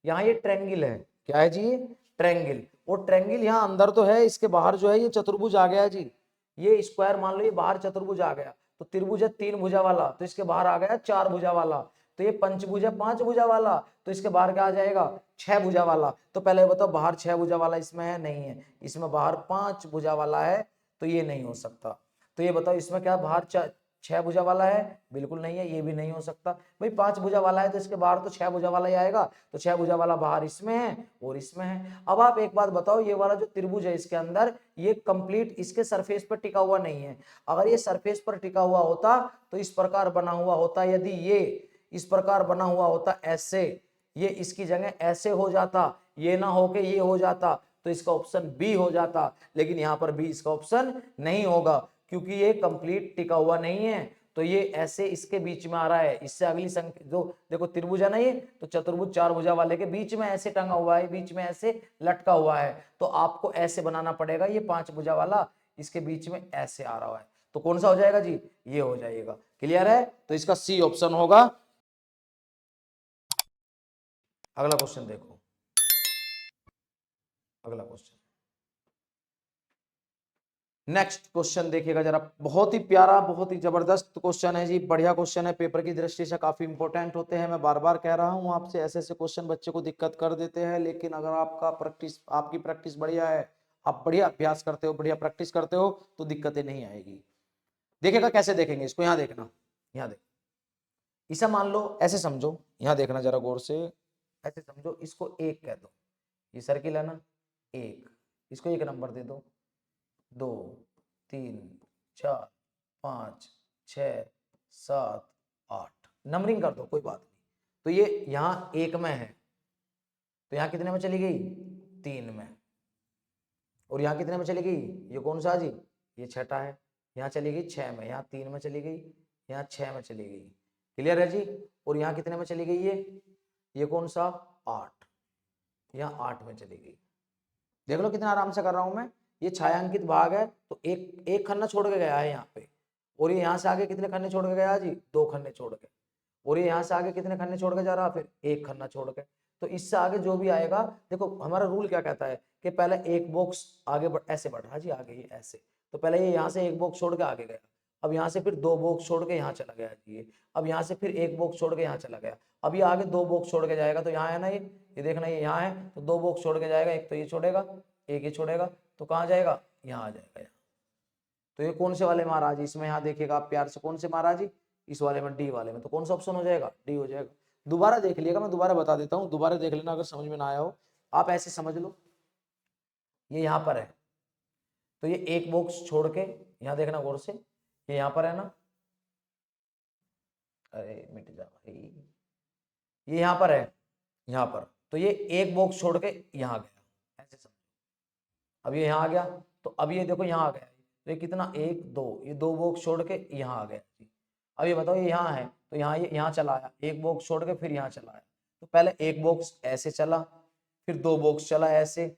यहाँ ये ट्रेंगल है, क्या है जी, ये ट्रेंगल, और ट्रेंगल यहाँ अंदर तो है, इसके बाहर जो है ये चतुर्भुज आ गया जी, ये स्क्वायर मान लो, ये बाहर चतुर्भुज आ गया, तो त्रिभुज है तीन भुजा वाला, तो इसके बाहर आ गया चार भुजा वाला, तो ये पंचभुज है पांच भुजा वाला, तो इसके बाहर क्या आ जाएगा, छह भुजा वाला। तो पहले बताओ, बाहर छह भुजा वाला इसमें है, नहीं है, इसमें बाहर पांच भुजा वाला है, तो ये नहीं हो सकता। तो ये बताओ, इसमें क्या बाहर छह भुजा वाला है, बिल्कुल नहीं है, ये भी नहीं हो सकता भाई, पांच भुजा वाला है तो इसके बाहर तो छह भुजा वाला ही आएगा, तो छह भुजा वाला बाहर इसमें है और इसमें है। अब आप एक बात बताओ, ये वाला जो त्रिभुज है इसके अंदर, ये कंप्लीट इसके सरफेस पर टिका हुआ नहीं है, अगर ये सरफेस पर टिका हुआ होता तो इस प्रकार बना हुआ होता, यदि ये इस प्रकार बना हुआ होता ऐसे, ये इसकी जगह ऐसे हो जाता, ये ना होके ये हो जाता, तो इसका ऑप्शन बी हो जाता, लेकिन यहाँ पर बी इसका ऑप्शन नहीं होगा, क्योंकि ये कंप्लीट टिका हुआ नहीं है, तो ये ऐसे इसके बीच में आ रहा है, इससे अगली संख्या जो देखो त्रिभुज है ना ये, तो चतुर्भुज चार भुजा वाले के बीच में ऐसे टंगा हुआ है, बीच में ऐसे लटका हुआ है, तो आपको ऐसे बनाना पड़ेगा, ये पांच भुजा वाला इसके बीच में ऐसे आ रहा है, तो कौन सा हो जाएगा जी, ये हो जाएगा। क्लियर है, तो इसका सी ऑप्शन होगा। अगला क्वेश्चन देखो, अगला क्वेश्चन, नेक्स्ट क्वेश्चन देखिएगा जरा, बहुत ही प्यारा, बहुत ही जबरदस्त क्वेश्चन है जी, बढ़िया क्वेश्चन है, पेपर की दृष्टि से काफी इंपॉर्टेंट होते हैं, मैं बार बार कह रहा हूं आपसे, ऐसे ऐसे क्वेश्चन बच्चे को दिक्कत कर देते हैं, लेकिन अगर आपकी प्रैक्टिस बढ़िया है, आप बढ़िया अभ्यास करते हो, बढ़िया प्रैक्टिस करते हो, तो दिक्कतें नहीं आएगी। देखिएगा कैसे देखेंगे इसको, यहाँ देखना, यहाँ देख, इसे मान लो ऐसे समझो, यहाँ देखना जरा गौर से, ऐसे समझो इसको 1 कह दो, ये सर्किल है ना 1, इसको 1 नंबर दे दो, 2 3 4 5 6 7 8 नंबरिंग कर दो, कोई बात नहीं। तो ये यहाँ 1 में है, तो यहाँ कितने में चली गई 3 में, और यहाँ कितने में चली गई, ये कौन सा जी, ये छठा है, यहाँ चली गई 6 में, यहाँ 3 में चली गई, यहाँ 6 में चली गई, क्लियर है जी। और यहाँ कितने में चली गई, ये कौन सा 8, यहाँ 8 में चली गई। देख लो कितना आराम से कर रहा हूं मैं, ये छायांकित भाग है तो एक खन्ना छोड़ के गया है यहाँ पे, और ये यहाँ से आगे कितने खन्ने छोड़ के गया जी, 2 खन्ने छोड़ के, और ये यहाँ से आगे कितने खन्ने छोड़ के जा रहा, फिर 1 खन्ना छोड़ के। तो इससे आगे जो भी आएगा, देखो हमारा रूल क्या कहता है कि पहले एक बॉक्स आगे ऐसे बढ़ा जी, आगे ये ऐसे, तो पहले ये यहाँ से 1 बॉक्स छोड़ के आगे गया, अब यहाँ से फिर 2 बॉक्स छोड़ के यहाँ चला गया जी, ये अब यहाँ से फिर 1 बॉक्स छोड़ के यहाँ चला गया, अब ये आगे 2 बॉक्स छोड़ के जाएगा, तो यहाँ है ना ये देखना, ये यहाँ है तो 2 बॉक्स छोड़ के जाएगा, एक तो ये छोड़ेगा, एक ये छोड़ेगा, तो कहाँ जाएगा, यहाँ आ जाएगा यहाँ। तो ये कौन से वाले महाराज, इसमें यहाँ देखिएगा आप प्यार से, कौन से महाराज जी, इस वाले में डी वाले में, तो कौन सा ऑप्शन हो जाएगा, डी हो जाएगा। दोबारा देख लिएगा, मैं दोबारा बता देता हूँ, दोबारा देख लेना अगर समझ में ना आया हो। आप ऐसे समझ लो, ये यहाँ पर है, तो ये 1 बॉक्स छोड़ के यहाँ देखना गौर से, ये यहाँ पर है ना, अरे मिट जा भाई, ये यहाँ पर है, यहाँ पर, तो ये 1 बॉक्स छोड़ के यहाँ गया, ऐसे समझो। अब ये यहाँ आ गया, तो अब ये देखो यहाँ आ गया, तो ये कितना 1 2, ये 2 बॉक्स छोड़ के यहाँ आ गया जी। अब ये बताओ ये यहाँ है, तो यहाँ ये यहाँ चला आया, 1 बॉक्स छोड़ के फिर यहाँ चला आया, तो पहले 1 बॉक्स ऐसे चला, फिर 2 बॉक्स चला ऐसे,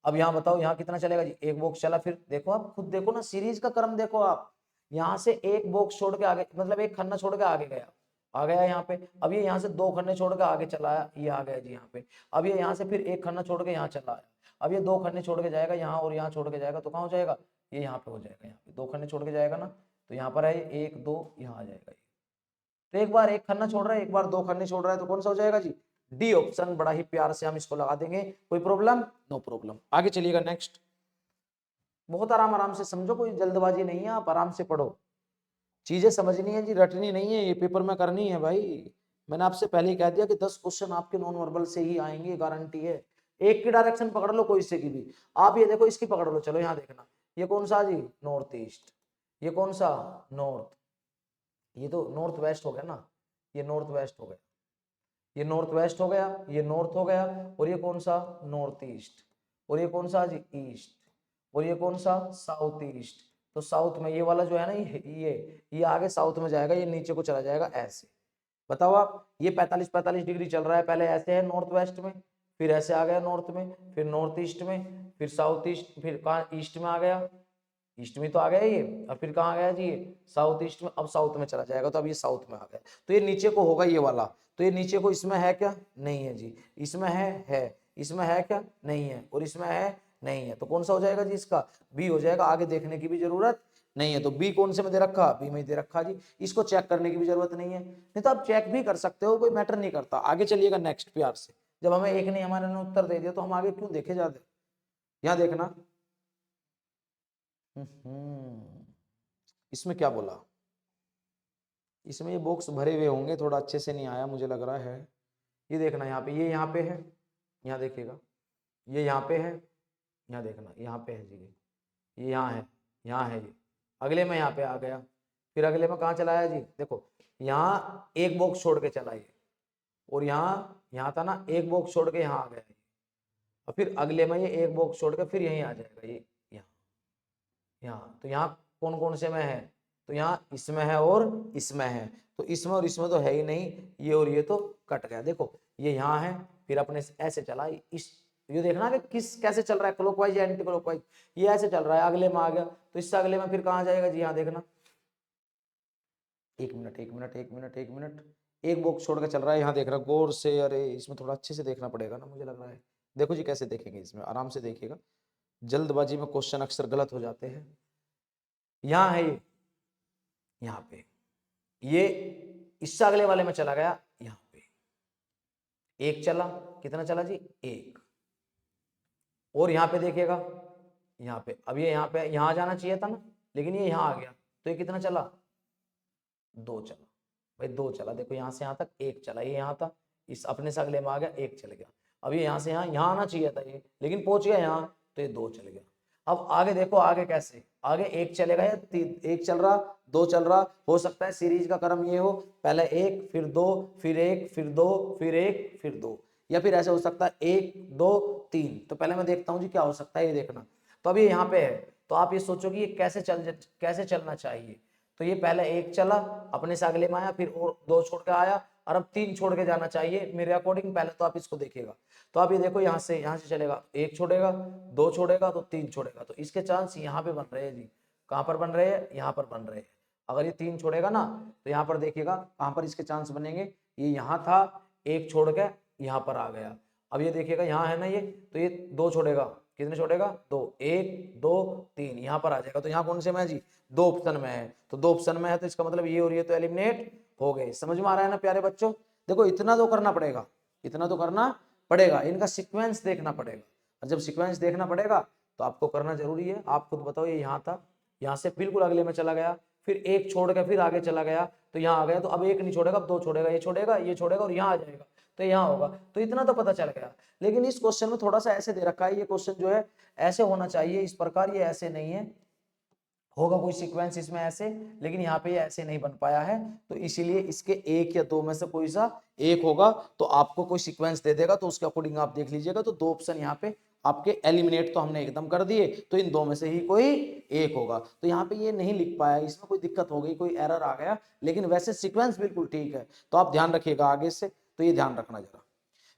अब यहाँ बताओ यहाँ कितना चलेगा जी, 1 बॉक्स चला, फिर देखो आप खुद देखो ना, सीरीज का क्रम देखो आप, यहाँ से 1 बॉक्स छोड़ के आगे, मतलब 1 खन्ना छोड़ के आगे गया, आ गया यहाँ पे, अब ये यहाँ से 2 खन्ने छोड़ के आगे चला आया, ये आ गया जी यहाँ पे, अब ये यहाँ से फिर 1 खन्ना छोड़ के यहाँ चला आया, अब ये 2 खन्ने छोड़ के जाएगा यहाँ, और यहाँ छोड़ के जाएगा, तो कहाँ हो जाएगा, ये यहाँ पे हो जाएगा, यहाँ पे 2 खन्ने छोड़ के जाएगा ना, तो यहाँ पर है 1 2, यहाँ आ जाएगा ये। तो एक बार 1 खन्ना छोड़ रहा है, एक बार 2 खन्ने छोड़ रहा है, तो कौन सा हो जाएगा जी, डी ऑप्शन। बड़ा ही प्यार से हम इसको लगा देंगे, कोई प्रॉब्लम, नो प्रॉब्लम। आगे चलिएगा नेक्स्ट, बहुत आराम आराम से समझो, कोई जल्दबाजी नहीं है, आप आराम से पढ़ो, चीजें समझनी है जी, रटनी नहीं है, ये पेपर में करनी है भाई। मैंने आपसे पहले ही कह दिया कि 10 क्वेश्चन आपके नॉन वर्बल से ही आएंगे, गारंटी है। एक की डायरेक्शन पकड़ लो कोई से की भी, आप ये देखो इसकी पकड़ लो, चलो यहाँ देखना, ये कौन सा जी, नॉर्थ ईस्ट, ये कौन सा नॉर्थ, ये तो नॉर्थ वेस्ट हो गया ना, ये नॉर्थ वेस्ट हो गया, ये नॉर्थ वेस्ट हो गया, ये नॉर्थ हो गया, और ये कौन सा नॉर्थ ईस्ट, और ये कौन सा जी ईस्ट, और ये कौन सा साउथ ईस्ट। तो साउथ में ये वाला जो है ना, ये आगे साउथ में जाएगा, ये नीचे को चला जाएगा ऐसे। बताओ आप, ये 45 डिग्री चल रहा है, पहले ऐसे है नॉर्थ वेस्ट में, फिर ऐसे आ गया नॉर्थ में, फिर नॉर्थ ईस्ट में, फिर साउथ ईस्ट, फिर कहाँ ईस्ट में आ गया, ईस्ट में तो आ गया ये, और फिर कहाँ आ गया जी ये साउथ ईस्ट में, अब साउथ में चला जाएगा, तो अब ये साउथ में आ गया, तो ये नीचे को होगा ये वाला, तो ये नीचे को इसमें है क्या, नहीं है जी, इसमें है, इसमें है क्या, नहीं है, और इसमें है, नहीं है, तो कौन सा हो जाएगा जी, इसका बी हो जाएगा, आगे देखने की भी जरूरत नहीं है। तो बी कौन से में दे रखा, बी में दे रखा जी, इसको चेक करने की भी जरूरत नहीं है, नहीं तो आप चेक भी कर सकते हो, कोई मैटर नहीं करता। आगे चलिएगा नेक्स्ट प्यार से, जब हमें एक नहीं हमारे ने उत्तर दे दिया तो हम आगे क्यों देखे जाते। यहाँ देखना, इसमें क्या बोला, इसमें ये बॉक्स भरे हुए होंगे, थोड़ा अच्छे से नहीं आया मुझे लग रहा है। ये देखना यहाँ पे, ये यहाँ पे है, यहाँ देखिएगा, ये यहाँ पे है, यहाँ देखना यहाँ पे है जी, ये यहाँ है, यहाँ है, ये अगले में यहाँ पे आ गया, फिर अगले में कहाँ चलाया जी, देखो यहाँ 1 बॉक्स छोड़ के चला ये, और यहाँ था ना 1 बॉक्स छोड़ के यहाँ आ गया, और फिर अगले में ये 1 बॉक्स छोड़ के फिर यहीं आ जाएगा, ये यहाँ। तो यहाँ कौन कौन से में है, तो यहाँ इसमें है और इसमें है, तो इसमें और इसमें तो है ही नहीं, ये और ये तो कट गया। देखो ये यहाँ है, फिर अपने ऐसे चला, इस ये देखना कि किस कैसे चल रहा है, क्लॉकवाइज या एंटी क्लॉकवाइज, ये ऐसे चल रहा है, अगले में आ गया, तो इससे अगले में फिर कहाँ जाएगा जी, यहाँ देखना, एक मिनट, एक बॉक्स छोड़ के चल रहा है, यहाँ देख रहा गौर से, अरे इसमें थोड़ा अच्छे से देखना पड़ेगा ना, मुझे लग रहा है। देखो जी कैसे देखेंगे, इसमें आराम से देखिएगा, जल्दबाजी में क्वेश्चन अक्सर गलत हो जाते हैं। यहाँ है ये, यहाँ पे ये इससे अगले वाले में चला गया, यहाँ पे 1 चला, कितना चला जी 1, और यहाँ पे देखिएगा, यहाँ पे अब ये यहाँ पे यहाँ जाना चाहिए था ना, लेकिन ये यहाँ आ गया, तो ये कितना चला 2 चला, भाई 2 चला, देखो यहाँ से यहाँ तक 1 चला, ये यहाँ था, इस अपने से अगले में आ गया 1 चल गया। अब ये यहाँ से यहाँ आना चाहिए था ये, लेकिन पहुंच गया यहाँ, तो ये 2 चल गया। अब आगे देखो, आगे कैसे, आगे 1 चलेगा या 1 चल रहा, 2 चल रहा, हो सकता है सीरीज का क्रम ये हो, पहले 1 फिर 2 फिर 1 फिर 2 फिर 1 फिर 2, या फिर ऐसे हो सकता है 1 2 3। तो पहले मैं देखता हूँ जी क्या हो सकता है, ये देखना। तो अभी यहाँ पे है, तो आप ये सोचो कि ये कैसे चलना चाहिए। तो ये पहले 1 चला, अपने से अगले में आया, फिर और 2 छोड़ के आया, और अब 3 छोड़ के जाना चाहिए मेरे अकॉर्डिंग। पहले तो आप इसको देखिएगा, तो आप ये देखो यहाँ से चलेगा, 1 छोड़ेगा, 2 छोड़ेगा, तो 3 छोड़ेगा, तो इसके चांस यहाँ पे बन रहे हैं जी। कहाँ पर बन रहे हैं, यहाँ पर बन रहे हैं। अगर ये 3 छोड़ेगा ना, तो यहाँ पर देखिएगा कहाँ पर इसके चांस बनेंगे, ये यहाँ था, 1 छोड़ के यहाँ पर आ गया। अब ये देखिएगा यहाँ है ना ये, तो ये 2 छोड़ेगा, कितने छोड़ेगा, 2, 1 2 3, यहाँ पर आ जाएगा। तो यहाँ कौन से में है जी, 2 ऑप्शन में है, तो 2 ऑप्शन में है, तो इसका मतलब ये और ये तो एलिमिनेट हो गए। समझ में आ रहा है ना प्यारे बच्चों। देखो इतना तो करना पड़ेगा, इतना तो करना पड़ेगा, इनका सीक्वेंस देखना पड़ेगा, और जब सीक्वेंस देखना पड़ेगा तो आपको करना जरूरी है। आप खुद बताओ, ये यहाँ था, यहाँ से बिल्कुल अगले में चला गया, फिर 1 छोड़ के फिर आगे चला गया, तो यहाँ आ गया, तो अब 1 नहीं छोड़ेगा, अब 2 छोड़ेगा, ये छोड़ेगा, ये छोड़ेगा, और यहाँ आ जाएगा, तो यहाँ होगा। तो इतना तो पता चल गया। लेकिन इस क्वेश्चन में थोड़ा सा ऐसे दे रखा है, ये क्वेश्चन जो है ऐसे होना चाहिए इस प्रकार, ये ऐसे नहीं है, होगा कोई सीक्वेंस इसमें ऐसे, लेकिन यहाँ पे ये ऐसे नहीं बन पाया है, तो इसीलिए इसके 1 या 2 में से कोई सा एक होगा, तो आपको कोई सीक्वेंस दे देगा, तो उसके अकॉर्डिंग आप देख लीजिएगा। तो 2 ऑप्शन यहाँ पे आपके एलिमिनेट तो हमने एकदम कर दिए, तो इन 2 में से ही कोई एक होगा। तो यहाँ पे ये नहीं लिख पाया, इसमें कोई दिक्कत हो गई, कोई एरर आ गया, लेकिन वैसे सीक्वेंस बिल्कुल ठीक है। तो आप ध्यान रखिएगा आगे से, तो ये ध्यान रखना जरा।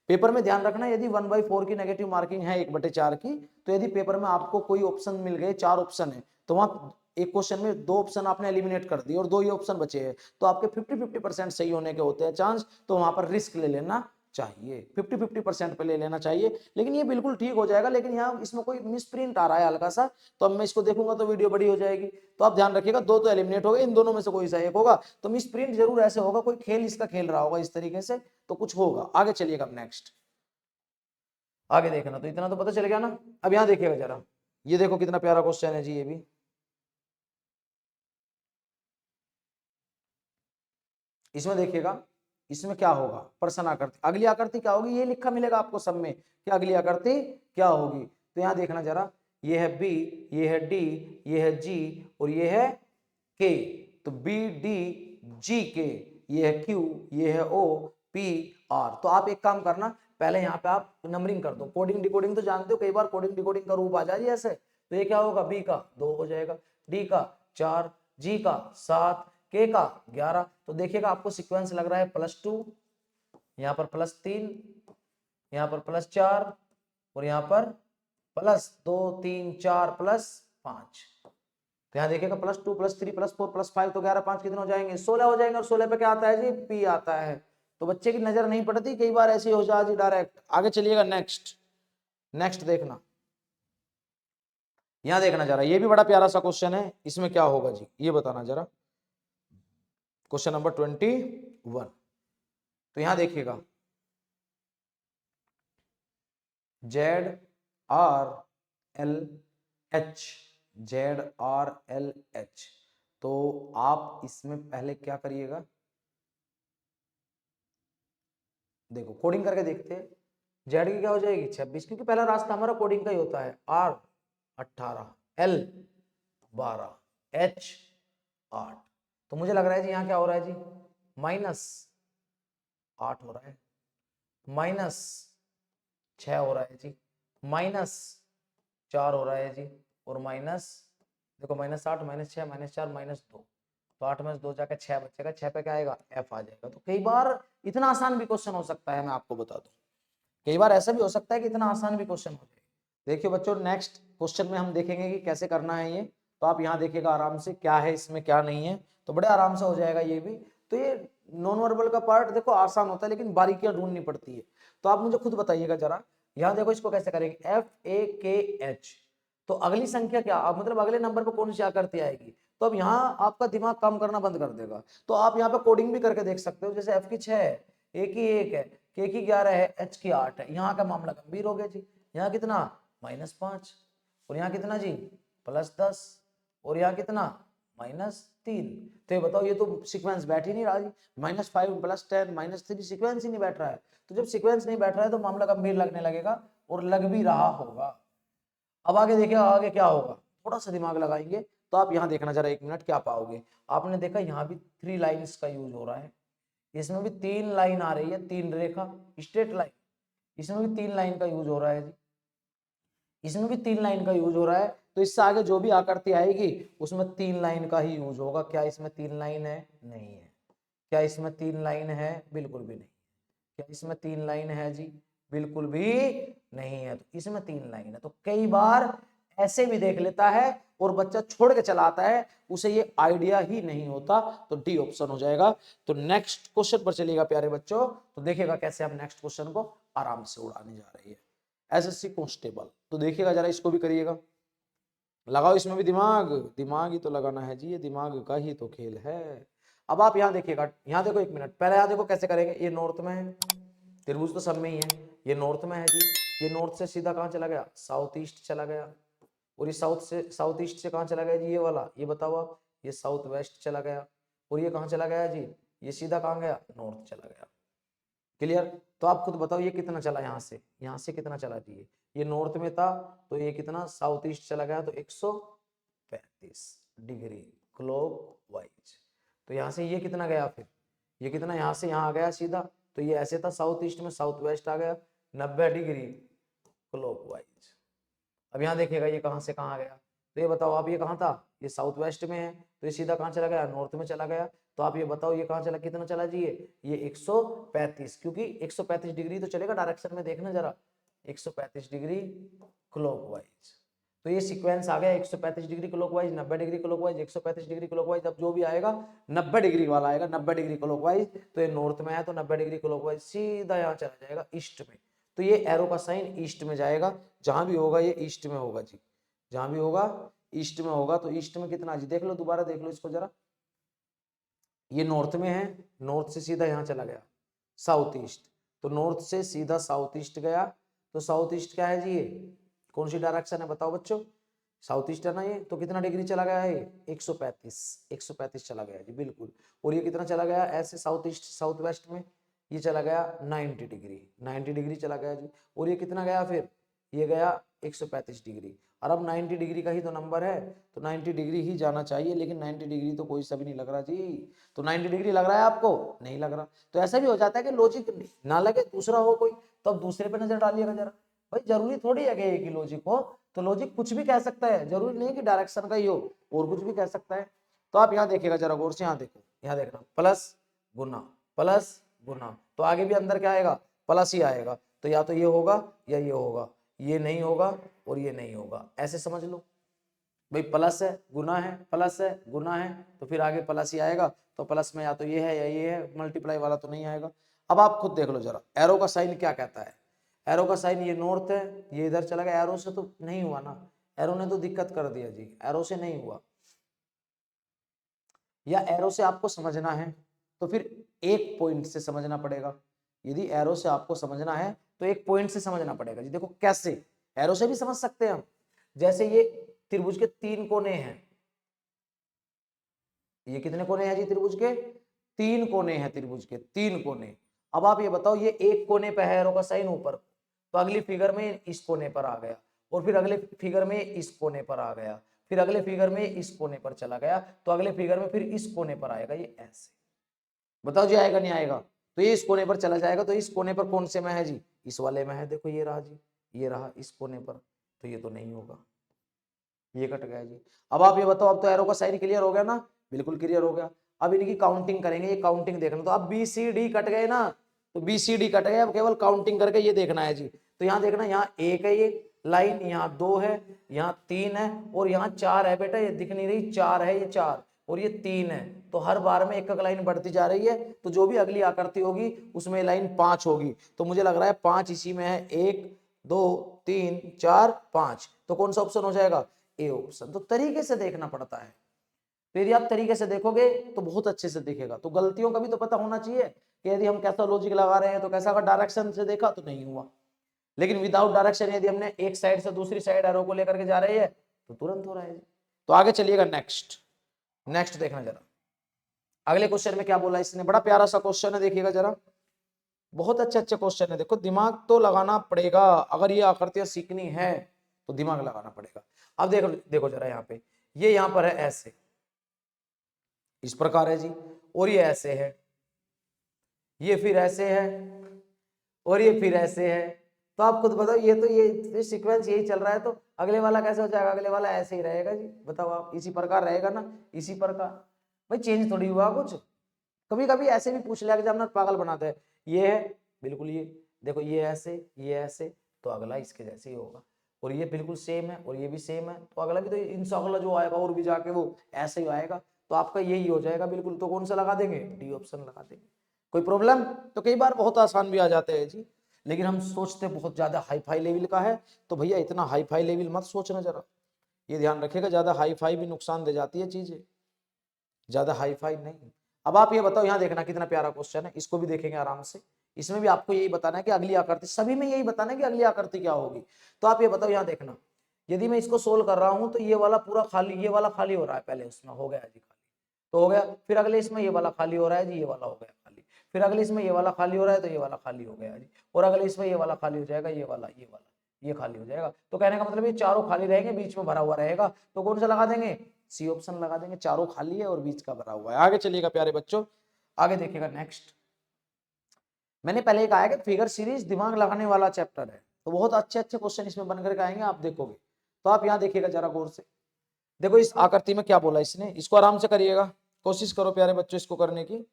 पेपर में ध्यान रखना, यदि 1/4 की नेगेटिव मार्किंग है 1/4 की, तो यदि पेपर में आपको कोई ऑप्शन मिल गए, 4 ऑप्शन है, तो वहां एक क्वेश्चन में 2 ऑप्शन आपने एलिमिनेट कर दिए और 2 ही ऑप्शन बचे हैं, तो आपके 50-50% सही होने के होते हैं चांस, तो वहां पर रिस्क ले लेना चाहिए, 50-50% पे ले लेना चाहिए। लेकिन ये बिल्कुल ठीक हो जाएगा, लेकिन यहाँ इसमें कोई मिस प्रिंट आ रहा है हल्का सा, तो अब मैं इसको देखूंगा तो वीडियो बड़ी हो जाएगी। तो आप ध्यान रखिएगा, 2 तो एलिमिनेट हो गए, इन दोनों में से कोई सा एक होगा, तो मिस प्रिंट जरूर ऐसे होगा, कोई खेल इसका खेल रहा होगा इस तरीके से, तो कुछ होगा। आगे चलिएगा, नेक्स्ट आगे देखना, तो इतना तो पता चल गया ना। अब यहाँ देखिएगा जरा, ये देखो कितना प्यारा क्वेश्चन है जी, ये भी इसमें देखिएगा, इसमें क्या होगा, प्रश्न आकृति, अगली आकृति क्या होगी, ये लिखा मिलेगा आपको सब में कि अगली आकृति क्या होगी। तो यहाँ देखना जरा, ये है बी, ये है डी, ये है जी, और ये है के। तो बी डी जी के, ये है क्यू, ये है ओ पी आर। तो आप एक काम करना, पहले यहाँ पे आप नंबरिंग कर दो, कोडिंग डिकोडिंग तो जानते हो, कई बार कोडिंग डिकोडिंग का रूप आ जाए ऐसे, तो ये क्या होगा, बी का 2 हो जाएगा, डी का 4, जी का 7, के का 11। तो देखिएगा आपको सीक्वेंस लग रहा है +2, यहाँ पर +3, यहाँ पर +4, और यहाँ पर +2 3 4 +5। तो यहाँ देखिएगा +2 +3 +4 +5, तो 11 5 कितने हो जाएंगे, 16 हो जाएंगे। और 16 पे क्या आता है जी, पी आता है। तो बच्चे की नजर नहीं पड़ती, कई बार ऐसी हो जाए जी डायरेक्ट। आगे चलिएगा, नेक्स्ट नेक्स्ट देखना, यहाँ देखना जरा, ये भी बड़ा प्यारा सा क्वेश्चन है, इसमें क्या होगा जी, ये बताना जरा। क्वेश्चन नंबर 21, तो यहाँ देखिएगा, ZRLH, ZRLH। तो आप इसमें पहले क्या करिएगा, देखो कोडिंग करके देखते हैं। जेड की क्या हो जाएगी 26, क्योंकि पहला रास्ता हमारा कोडिंग का ही होता है। R 18, L 12, H 8। तो मुझे लग रहा है जी यहाँ क्या हो रहा है जी, -8 हो रहा है, -6 हो रहा है जी, -4 हो रहा है जी, और देखो -8 -6 -4 -2, तो 8 में से 2 जाकर 6 बचेगा, 6 पे क्या आएगा, F आ जाएगा। तो कई बार इतना आसान भी क्वेश्चन हो सकता है, मैं आपको बता दूं, कई बार ऐसा भी हो सकता है कि इतना आसान भी क्वेश्चन हो जाए। देखिए बच्चों, नेक्स्ट क्वेश्चन में हम देखेंगे कि कैसे करना है ये, तो आप यहाँ देखिएगा आराम से, क्या है इसमें क्या नहीं है, तो बड़े आराम से हो जाएगा ये भी। तो ये नॉन वर्बल का पार्ट देखो आसान होता है, लेकिन बारीकियां ढूंढनी पड़ती है। तो आप मुझे खुद बताइएगा जरा, यहाँ देखो इसको कैसे करेंगे, FAKH। तो अगली संख्या क्या, अब मतलब अगले नंबर पर कौन सी आकृति आएगी, तो अब यहाँ आपका दिमाग काम करना बंद कर देगा। तो आप यहाँ पे कोडिंग भी करके देख सकते हो, जैसे F की 6 है, A की 1 है, K की 11 है, H की 8 है। यहाँ का मामला गंभीर हो गया जी, यहाँ कितना, -5, और यहाँ कितना जी, +10, और यहाँ कितना, -3। तो ये बताओ, ये तो सीक्वेंस बैठ ही नहीं रहा जी। -5 + 10 -3 सीक्वेंस ही नहीं बैठ रहा है। तो जब सीक्वेंस नहीं बैठ रहा है तो मामला गंभीर लगने लगेगा, और लग भी रहा होगा। अब आगे देखिए, आगे क्या होगा, थोड़ा सा दिमाग लगाएंगे तो आप यहाँ देखना जरा 1 मिनट, क्या पाओगे। आपने देखा यहाँ भी 3 लाइन्स का यूज हो रहा है, इसमें भी 3 लाइन आ रही है, 3 रेखा, स्ट्रेट लाइन। इसमें भी 3 लाइन का यूज हो रहा है जी, इसमें भी 3 लाइन का यूज हो रहा है। तो इससे आगे जो भी आकृति आएगी उसमें 3 लाइन का ही यूज होगा। क्या इसमें 3 लाइन है? नहीं है। क्या इसमें 3 लाइन है? बिल्कुल भी नहीं। क्या इसमें 3 लाइन है जी? बिल्कुल भी नहीं है। तो इसमें 3 लाइन है। तो कई बार ऐसे भी देख लेता है और बच्चा छोड़ के चला आता है, उसे ये आइडिया ही नहीं होता। तो डी ऑप्शन हो जाएगा। तो नेक्स्ट क्वेश्चन पर चलिएगा प्यारे बच्चों। तो देखिएगा कैसे हम नेक्स्ट क्वेश्चन को आराम से उड़ाने जा रही है। एसएससी कांस्टेबल, तो देखिएगा जरा, इसको भी करिएगा, लगाओ इसमें भी दिमाग। दिमाग ही तो लगाना है जी, ये दिमाग का ही तो खेल है। अब आप यहाँ देखिएगा, यहाँ देखो 1 मिनट पहले, यहाँ देखो कैसे करेंगे। ये नॉर्थ में है, त्रिभुज तो सब में ही है। ये नॉर्थ में है जी, ये नॉर्थ से सीधा कहाँ चला गया? साउथ ईस्ट चला गया। और ये साउथ ईस्ट से कहाँ चला गया जी? ये वाला, ये बताओ आप। ये साउथ वेस्ट चला गया। और ये कहाँ चला गया जी? ये सीधा कहाँ गया? नॉर्थ चला गया। क्लियर? तो आप खुद बताओ ये कितना चला, यहाँ से कितना चला जी? ये नॉर्थ में था तो ये कितना साउथ ईस्ट चला गया, तो 135 डिग्री क्लॉकवाइज। तो यहाँ से ये कितना गया, फिर ये कितना यहाँ से यहाँ आ गया सीधा। तो ये ऐसे था साउथ ईस्ट में, साउथ वेस्ट आ गया 90 डिग्री क्लॉकवाइज। अब यहाँ देखिएगा ये कहाँ से कहाँ आ गया। तो ये बताओ आप, ये कहाँ था? ये साउथ वेस्ट में है, तो ये सीधा कहाँ चला गया? नॉर्थ में चला गया। तो आप ये बताओ ये कहाँ चला, कितना चला जी? ये 135, क्योंकि 135 डिग्री तो चलेगा डायरेक्शन में, देखना जरा, 135 डिग्री क्लॉकवाइज। तो ये सीक्वेंस आ गया 135 degree clockwise, 90 degree clockwise, 135 degree clockwise. अब जो भी आएगा 90 डिग्री वाला आएगा, 90 डिग्री क्लॉकवाइज। तो ये नॉर्थ में है तो 90 डिग्री क्लॉकवाइज सीधा यहाँ चला जाएगा ईस्ट में। तो ये एरो का साइन ईस्ट में जाएगा, जहां भी होगा ये ईस्ट में होगा जी, जहां भी होगा ईस्ट में होगा। तो ईस्ट में कितना जी? देख लो, दोबारा देख लो इसको जरा। ये नॉर्थ में है, नॉर्थ से सीधा यहाँ चला गया साउथ ईस्ट। तो नॉर्थ से सीधा साउथ ईस्ट गया। तो साउथ ईस्ट क्या है जी? ये कौन सी डायरेक्शन है बताओ बच्चों? साउथ ईस्ट है ना ये। तो कितना डिग्री चला गया है? 135 चला गया जी, बिल्कुल। और ये कितना चला गया ऐसे साउथ ईस्ट साउथ वेस्ट में? ये चला गया 90 डिग्री चला गया जी। और ये कितना गया फिर? ये गया 135 डिग्री। और अब 90 डिग्री का ही तो नंबर है, तो 90 डिग्री ही जाना चाहिए, लेकिन 90 डिग्री तो कोई सा भी नहीं लग रहा जी। तो 90 डिग्री लग रहा है आपको? नहीं लग रहा। तो ऐसा भी हो जाता है कि लॉजिक ना लगे, दूसरा हो कोई, तो अब दूसरे पे नजर डालिएगा जरा। भाई जरूरी थोड़ी है कि एक ही लॉजिक हो, तो लॉजिक कुछ भी कह सकता है, जरूरी नहीं कि डायरेक्शन का ही हो, और कुछ भी कह सकता है। तो आप यहाँ देखिएगा जरा गौर से, यहाँ देखो, यहाँ देखना, प्लस गुना, तो आगे भी अंदर क्या आएगा? प्लस ही आएगा। तो या तो ये होगा या ये होगा, ये नहीं होगा और ये नहीं होगा, ऐसे समझ लो। भाई प्लस है गुना है, प्लस है गुना है, तो फिर आगे प्लस ही आएगा। तो प्लस में या तो ये है या ये है, मल्टीप्लाई वाला तो नहीं आएगा। अब आप खुद देख लो जरा, एरो का साइन क्या कहता है। एरो का साइन ये नॉर्थ है, ये इधर चला गया। एरो से तो नहीं हुआ ना, एरो ने तो दिक्कत कर दिया जी, एरो से नहीं हुआ। या एरो से आपको समझना है तो फिर एक पॉइंट से समझना पड़ेगा। यदि एरो से आपको समझना है तो एक पॉइंट से समझना पड़ेगा जी। देखो कैसे, एरो से भी समझ सकते हैं हम। जैसे ये त्रिभुज के 3 कोने हैं, ये कितने कोने हैं जी त्रिभुज के? 3 कोने हैं त्रिभुज के, 3 कोने। अब आप ये बताओ, ये एक कोने पे है एरो का साइन ऊपर, तो अगली फिगर में इस कोने पर आ गया, और फिर अगले फिगर में इस कोने पर आ गया, फिर अगले फिगर में इस कोने पर चला गया, तो अगले फिगर में फिर इस कोने पर आएगा। ये ऐसे बताओ जी, आएगा नहीं आएगा? तो ये इस कोने पर चला जाएगा, तो इस कोने पर कौन से में है जी? इस वाले में है। देखो ये रहा जी, ये रहा इस कोने पर, तो ये तो नहीं होगा, ये कट गया जी। अब आप ये बताओ, अब तो एरो का साइन क्लियर हो गया ना? बिल्कुल क्लियर हो गया। अब इनकी काउंटिंग करेंगे, ये काउंटिंग देखना। तो अब बी सी डी कट गए ना, तो बी सी डी कट गए, अब केवल काउंटिंग करके ये देखना है जी। तो यहाँ देखना, यहाँ 1 है ये लाइन, यहाँ 2 है, यहाँ 3 है, और यहाँ 4 है। बेटा ये दिख नहीं रही, 4 है, ये 4 और ये 3 है। तो हर बार में एक एक लाइन बढ़ती जा रही है, तो जो भी अगली आकृति होगी उसमें लाइन 5 होगी। तो मुझे लग रहा है 5 इसी में है, 1 2 3 4 5। तो कौन सा ऑप्शन हो जाएगा? A option. तो तरीके से देखना पड़ता है, तो यदि आप तरीके से देखोगे तो बहुत अच्छे से दिखेगा। तो गलतियों का भी तो पता होना चाहिए कि यदि हम कैसा लॉजिक लगा रहे हैं तो कैसा, अगर डायरेक्शन से देखा तो नहीं हुआ, लेकिन विदाउट डायरेक्शन यदि हमने एक साइड से दूसरी साइड एरो को लेकर के जा रहे हैं तो तुरंत हो रहा है। तो आगे चलिएगा नेक्स्ट। नेक्स्ट देखना जरा, अगले क्वेश्चन में क्या बोला इसने, बड़ा प्यारा सा क्वेश्चन है, देखिएगा जरा, बहुत अच्छे अच्छे क्वेश्चन है। देखो दिमाग तो लगाना पड़ेगा, अगर ये आकृतियां सीखनी है तो दिमाग लगाना पड़ेगा। अब देखो देखो जरा, यहाँ पे ये यहाँ पर है ऐसे, इस प्रकार है जी, और ये ऐसे है, ये फिर ऐसे है, और ये फिर ऐसे है। तो आप खुद बताओ, ये तो ये सीक्वेंस यही चल रहा है, तो अगले वाला कैसे हो जाएगा? अगले वाला ऐसे ही रहेगा जी, बताओ आप, इसी प्रकार रहेगा ना, इसी प्रकार। भाई चेंज थोड़ी हुआ कुछ। कभी कभी ऐसे भी पूछ लिया एग्जामिनर, पागल बनाते हैं। ये है बिल्कुल, ये देखो, ये ऐसे, ये ऐसे, तो अगला इसके जैसे ही होगा। और ये बिल्कुल सेम है, और ये भी सेम है, तो अगला भी तो इनसे अगला जो आएगा और भी जाके वो ऐसे ही आएगा, तो आपका यही हो जाएगा बिल्कुल। तो कौन सा लगा देंगे? डी ऑप्शन लगा देंगे। कोई प्रॉब्लम? तो कई बार बहुत आसान भी आ जाते हैं जी, लेकिन हम सोचते बहुत ज्यादा हाई फाई लेवल का है, तो भैया इतना हाई फाई लेवल मत सोचना जरा, ये ध्यान रखिएगा, ज्यादा हाई फाई भी नुकसान दे जाती है चीजें, ज्यादा हाई फाई नहीं। अब आप ये बताओ, यहाँ देखना कितना प्यारा क्वेश्चन है, इसको भी देखेंगे आराम से। इसमें भी आपको यही बताना है कि अगली आकृति, सभी में यही बताना है कि अगली आकृति क्या होगी। तो आप ये बताओ, यहाँ देखना, यदि मैं इसको सोल्व कर रहा हूं तो ये वाला पूरा खाली, ये वाला खाली हो रहा है, पहले उसमें हो गया जी खाली, तो हो गया। फिर अगले इसमें ये वाला खाली हो रहा है जी, ये वाला हो गया खाली। फिर अगले इसमें ये वाला खाली हो रहा है, तो ये वाला खाली हो गया जी। और अगले इसमें ये वाला खाली हो जाएगा, ये वाला, ये वाला, ये खाली हो जाएगा। तो कहने का मतलब ये चारों खाली रहेंगे, बीच में भरा हुआ रहेगा, तो कौन सा लगा देंगे? सी ऑप्शन लगा देंगे, चारों खाली है और बीच का भरा हुआ है। आगे चलिएगा प्यारे बच्चों, आगे देखिएगा नेक्स्ट। मैंने पहले कहा है कि फिगर सीरीज दिमाग लगाने वाला चैप्टर है, तो बहुत अच्छे अच्छे क्वेश्चन इसमें बनकर के आएंगे, आप देखोगे। तो आप यहाँ देखिएगा जरा गौर से, देखो इस आकृति में क्या बोला इसने, इसको आराम से करिएगा, कोशिश करो प्यारे बच्चों इसको करने की।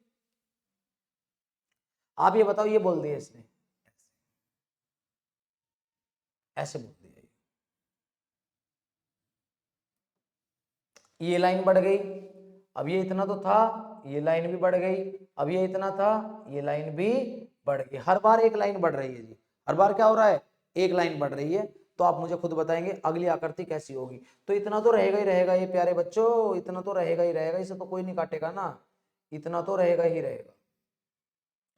आप ये बताओ, ये बोल दिया इसने, ऐसे बोल दिया, ये लाइन बढ़ गई, अब ये इतना तो था, ये लाइन भी बढ़ गई, अब ये इतना था, ये लाइन भी बढ़ गई। हर बार एक लाइन बढ़ रही है जी, हर बार क्या हो रहा है? एक लाइन बढ़ रही है। तो आप मुझे खुद बताएंगे अगली आकृति कैसी होगी। तो इतना तो रहेगा ही रहेगा ये प्यारे बच्चों, इतना तो रहेगा ही रहेगा, इसे तो कोई नहीं काटेगा ना, इतना तो रहेगा ही रहेगा,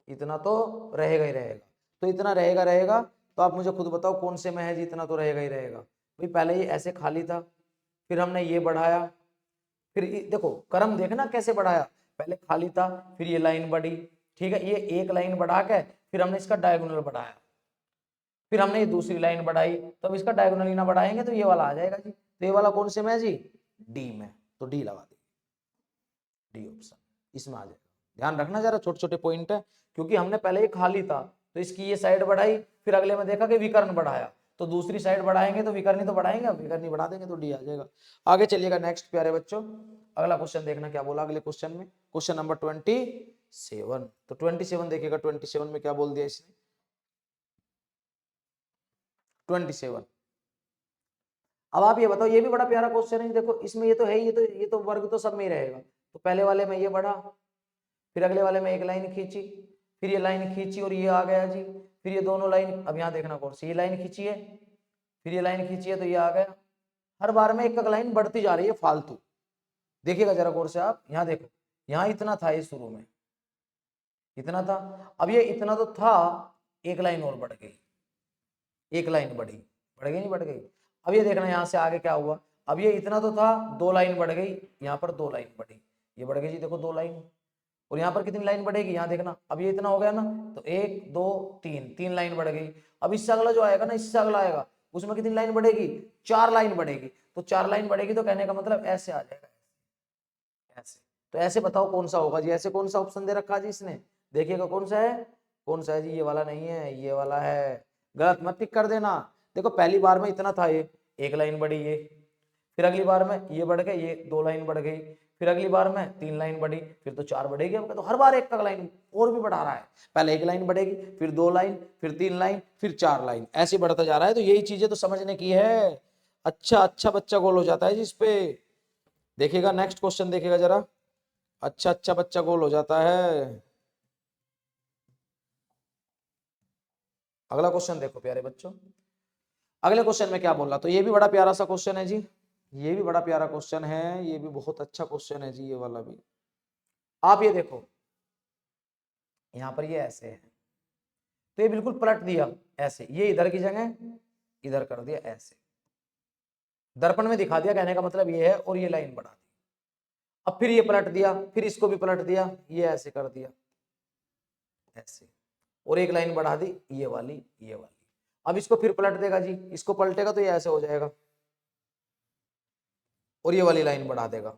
इतना तो रहेगा ही रहेगा। तो इतना रहेगा रहेगा, तो आप मुझे खुद बताओ कौन से में है जी, इतना तो रहेगा ही रहेगा। भाई पहले ये ऐसे खाली था, फिर हमने ये बढ़ाया, फिर देखो क्रम देखना कैसे बढ़ाया, पहले खाली था, फिर ये लाइन बढ़ी, ठीक है, ये एक लाइन बढ़ा के फिर हमने इसका डायगोनल बढ़ाया, फिर हमने ये दूसरी लाइन बढ़ाई, तो अब इसका डायगोनल ही ना बढ़ाएंगे तो ये वाला आ जाएगा जी। तो ये वाला कौन से में है जी? डी में, तो डी लगा देंगे, डी ऑप्शन इसमें आ जाएगा। ध्यान रखना जरा, छोटे छोटे पॉइंट है, क्योंकि हमने पहले ये खाली था तो इसकी ये साइड बढ़ाई, फिर अगले में देखा कि विकर्ण बढ़ाया, तो दूसरी साइड बढ़ाएंगे तो विकर्ण ही तो बढ़ाएंगे, विकर्ण ही बढ़ा देंगे तो डी आ जाएगा। आगे चलिएगा नेक्स्ट प्यारे बच्चों, अगला क्वेश्चन देखना क्या बोला अगले क्वेश्चन में, क्वेश्चन नंबर 27। तो 27 देखिएगा, 27 में क्या बोल दिया इसने, 27। अब आप ये बताओ, ये भी बड़ा प्यारा क्वेश्चन है, देखो इसमें ये तो है, ये तो वर्ग तो सब में ही रहेगा। तो पहले वाले में ये बढ़ा, फिर अगले वाले में एक लाइन खींची, फिर ये लाइन खींची और ये आ गया जी, फिर ये दोनों लाइन, अब यहाँ देखना कौन सी, ये लाइन खींची है, फिर ये लाइन खींची है, तो ये आ गया। हर बार में एक एक लाइन बढ़ती जा रही है फालतू, देखिएगा जरा गौर से आप, यहाँ देखो, यहाँ इतना था, ये शुरू में इतना था, अब ये इतना तो था, एक लाइन और बढ़ गई, एक लाइन बढ़ी, बढ़ गई नहीं बढ़ गई। अब ये देखना यहाँ से आगे क्या हुआ, अब ये इतना तो था, दो लाइन बढ़ गई, यहाँ पर दो लाइन बढ़ी, ये बढ़ गई जी, देखो दो लाइन। और यहाँ पर कितनी लाइन बढ़ेगी, यहाँ देखना, अब ये इतना हो गया ना, तो एक दो तीन, तीन लाइन बढ़ गई। अब इससे अगला जो आएगा ना, इससे अगला आएगा, उसमें कितनी लाइन बढ़ेगी? चार लाइन बढ़ेगी। तो चार लाइन बढ़ेगी, तो कहने का मतलब ऐसे आ जाएगा, ऐसे। तो ऐसे बताओ कौन सा होगा जी, ऐसे कौन सा ऑप्शन दे रखा जी इसने, देखिएगा कौन सा है, कौन सा है जी, ये वाला नहीं है, ये वाला है, गलत मत टिक कर देना। देखो पहली बार में इतना था, ये एक लाइन बढ़ी, ये फिर अगली बार में ये बढ़ गए, ये दो लाइन बढ़ गई, फिर अगली बार में तीन लाइन बढ़ी, फिर तो चार बढ़ेगी। अब तो हर बार एक का लाइन और भी बढ़ा रहा है, पहले एक लाइन बढ़ेगी, फिर दो लाइन, फिर तीन लाइन, फिर चार लाइन, ऐसे बढ़ता जा रहा है। तो यही चीजें तो समझने की है। अच्छा अच्छा बच्चा गोल हो जाता है जी इस पे। देखिएगा नेक्स्ट क्वेश्चन, देखिएगा जरा, अच्छा अच्छा बच्चा गोल हो जाता है। अगला क्वेश्चन देखो प्यारे बच्चों, अगले क्वेश्चन में क्या बोल रहा, तो ये भी बड़ा प्यारा सा क्वेश्चन है जी, ये भी बड़ा प्यारा क्वेश्चन है, ये भी बहुत अच्छा क्वेश्चन है जी, ये वाला भी। आप ये देखो, यहां पर ये ऐसे है, तो ये बिल्कुल पलट दिया ऐसे, ये इधर की जगह इधर कर दिया ऐसे, दर्पण में दिखा दिया, कहने का मतलब ये है, और ये लाइन बढ़ा दी। अब फिर ये पलट दिया, फिर इसको भी पलट दिया, ये ऐसे कर दिया ऐसे, और एक लाइन बढ़ा दी ये वाली ये वाली। अब इसको फिर पलट देगा जी, इसको पलटेगा तो ये ऐसे हो जाएगा, और ये वाली लाइन बढ़ा देगा,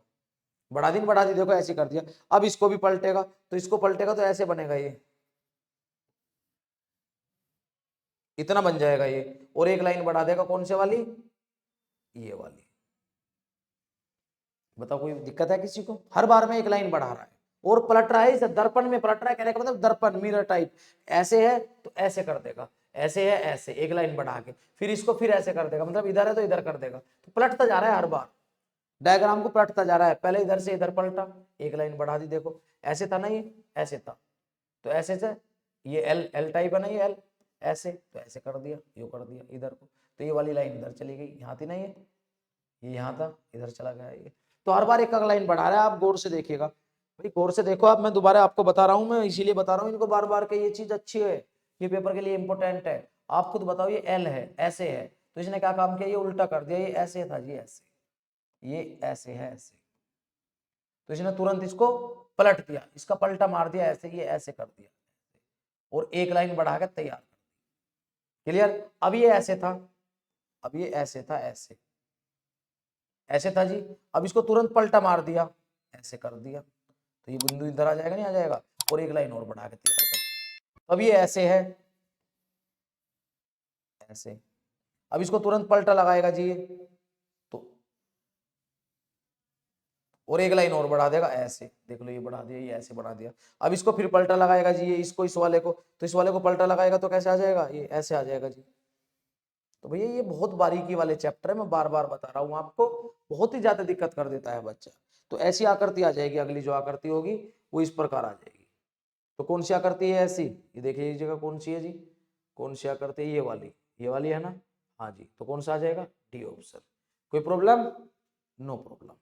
बढ़ा दी, देखो ऐसे कर दिया। अब इसको भी पलटेगा, तो इसको पलटेगा तो ऐसे बनेगा, ये इतना बन जाएगा ये, और एक लाइन बढ़ा देगा, कौन से वाली, ये वाली। बताओ कोई दिक्कत है किसी को? हर बार में एक लाइन बढ़ा रहा है और पलट रहा है, इस दर्पण में पलट रहा है, कहने का मतलब दर्पण मिरर टाइप। ऐसे है तो ऐसे कर देगा, ऐसे है ऐसे, एक लाइन बढ़ा के, फिर इसको फिर ऐसे कर देगा, मतलब इधर है तो इधर कर देगा, तो पलटता जा रहा है हर बार, डायग्राम को पलटता जा रहा है। पहले इधर से इधर पलटा, एक लाइन बढ़ा दी, देखो ऐसे था ना, ये ऐसे था, तो ऐसे से ये एल एल टाइप है ना, ये एल ऐसे, तो ऐसे कर दिया, यो कर दिया इधर को, तो ये वाली लाइन इधर चली गई, यहाँ थी ना ये यहाँ था, इधर चला गया ये। तो हर बार एक एक लाइन बढ़ा रहा है, आप गौर से देखिएगा भाई, गौर से देखो आप, मैं दोबारा आपको बता रहा हूँ, मैं इसीलिए बता रहा हूँ इनको बार बार के, ये चीज अच्छी है, ये पेपर के लिए इंपॉर्टेंट है। आप खुद बताओ, ये एल है ऐसे है, तो इसने क्या काम किया, ये उल्टा कर दिया, ये ऐसे था जी ऐसे, ये ऐसे है ऐसे, तो इसने तुरंत इसको पलट दिया, इसका पलटा मार दिया ऐसे, ये ऐसे कर दिया, और एक लाइन बढ़ा कर तैयार कर दिया। क्लियर? अब ये ऐसे था, अब ये ऐसे था ऐसे, ऐसे था जी, अब इसको तुरंत पलटा मार दिया, ऐसे कर दिया, तो ये बिंदु इधर आ जाएगा, नहीं आ जाएगा, और एक लाइन और बढ़ा के तैयार कर। अब ये ऐसे है ऐसे, अब इसको तुरंत पलटा लगाएगा जी ये, तो और एक लाइन और बढ़ा देगा ऐसे, देख लो ये बढ़ा दिया, ये ऐसे बढ़ा दिया। अब इसको फिर पलटा लगाएगा जी, ये इसको इस वाले को, तो इस वाले को पलटा लगाएगा तो कैसे आ जाएगा, ये ऐसे आ जाएगा जी। तो भैया ये बहुत बारीकी वाले चैप्टर है, मैं बार बार बता रहा हूँ आपको, बहुत ही ज्यादा दिक्कत कर देता है बच्चा। तो ऐसी आकृति आ जाएगी, अगली जो आकृति होगी वो इस प्रकार आ जाएगी। तो कौन सी आकृति है ऐसी, ये देखिए ये जगह कौन सी है जी, कौन सी आकृति है, ये वाली है ना, हाँ जी, तो कौन सा आ जाएगा, डी ऑप्शन। कोई प्रॉब्लम? नो प्रॉब्लम,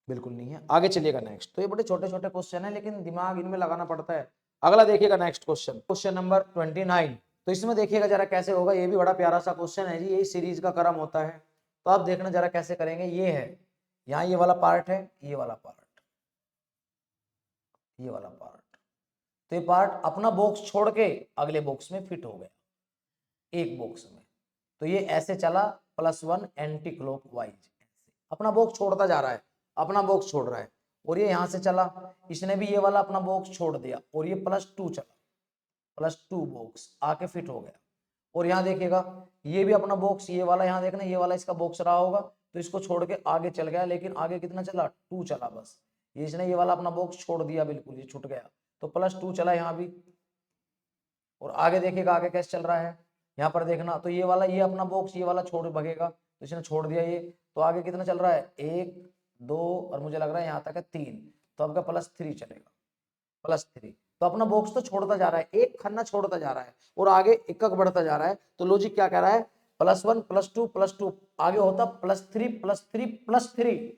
बिल्कुल नहीं है। आगे चलिएगा नेक्स्ट, तो ये बड़े छोटे छोटे क्वेश्चन है, लेकिन दिमाग इनमें लगाना पड़ता है। अगला देखिएगा नेक्स्ट क्वेश्चन, क्वेश्चन नंबर 29। तो इसमें देखिएगा जरा कैसे होगा, ये भी बड़ा प्यारा सा क्वेश्चन है जी, यही सीरीज का क्रम होता है। तो आप देखना जरा कैसे करेंगे, ये है यहाँ ये वाला पार्ट है, ये वाला पार्ट, ये वाला पार्ट, तो ये पार्ट अपना बॉक्स छोड़ के अगले बॉक्स में फिट हो गया, एक बॉक्स में। तो ये ऐसे चला +1 एंटी क्लॉक वाइज, अपना बॉक्स छोड़ता जा रहा है, अपना बॉक्स छोड़ रहा है, और ये यहां से चला, इसने भी ये वाला अपना बॉक्स छोड़ दिया, और ये +2 चला, +2 बॉक्स आके फिट हो गया। और यहाँ देखिएगा ये भी अपना बॉक्स, ये वाला यहाँ देखना, ये वाला इसका बॉक्स रहा होगा, तो इसको छोड़ के आगे चल गया, लेकिन आगे कितना चला, 2 चला बस, ये इसने ये वाला अपना बॉक्स छोड़ दिया, बिल्कुल ये छूट गया, तो +2 चला यहाँ भी। और आगे देखिएगा आगे कैसे चल रहा है, यहाँ पर देखना, तो ये वाला ये अपना बॉक्स ये वाला छोड़ भगेगा, तो इसने छोड़ दिया ये, तो आगे कितना चल रहा है, 1 2 और मुझे लग रहा है यहाँ तक है 3, तो आपका +3 चलेगा, +3। तो अपना बॉक्स तो छोड़ता जा रहा है, एक खन्ना छोड़ता जा रहा है, और आगे एक बढ़ता जा रहा है। तो लॉजिक क्या कह रहा है, +1 +2 +2, आगे होता +3 +3 +3,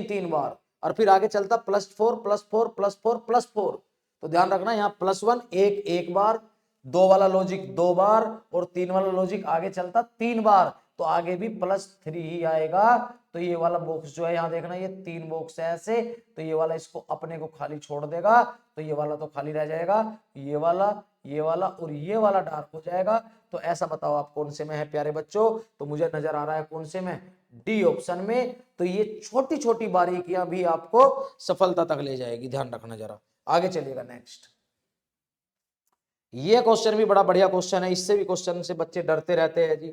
3 बार, और फिर आगे चलता +4 +4 +4 +4। तो ध्यान रखना, यहाँ +1 एक बार, 2 वाला लॉजिक 2 बार, और 3 वाला लॉजिक आगे चलता 3 बार, तो आगे भी +3 ही आएगा। तो ये वाला बॉक्स जो है यहाँ देखना, ये 3 बॉक्स है ऐसे, तो ये वाला इसको अपने को खाली छोड़ देगा, तो ये वाला तो खाली रह जाएगा, ये वाला और ये वाला डार्क हो जाएगा। तो ऐसा बताओ आप कौन से में है प्यारे बच्चों, तो मुझे नजर आ रहा है कौन से में, डी ऑप्शन में। तो ये छोटी छोटी बारीकियां भी आपको सफलता तक ले जाएगी, ध्यान रखना जरा। आगे चलिएगा नेक्स्ट, ये क्वेश्चन भी बड़ा बढ़िया क्वेश्चन है, इससे भी क्वेश्चन से बच्चे डरते रहते हैं जी,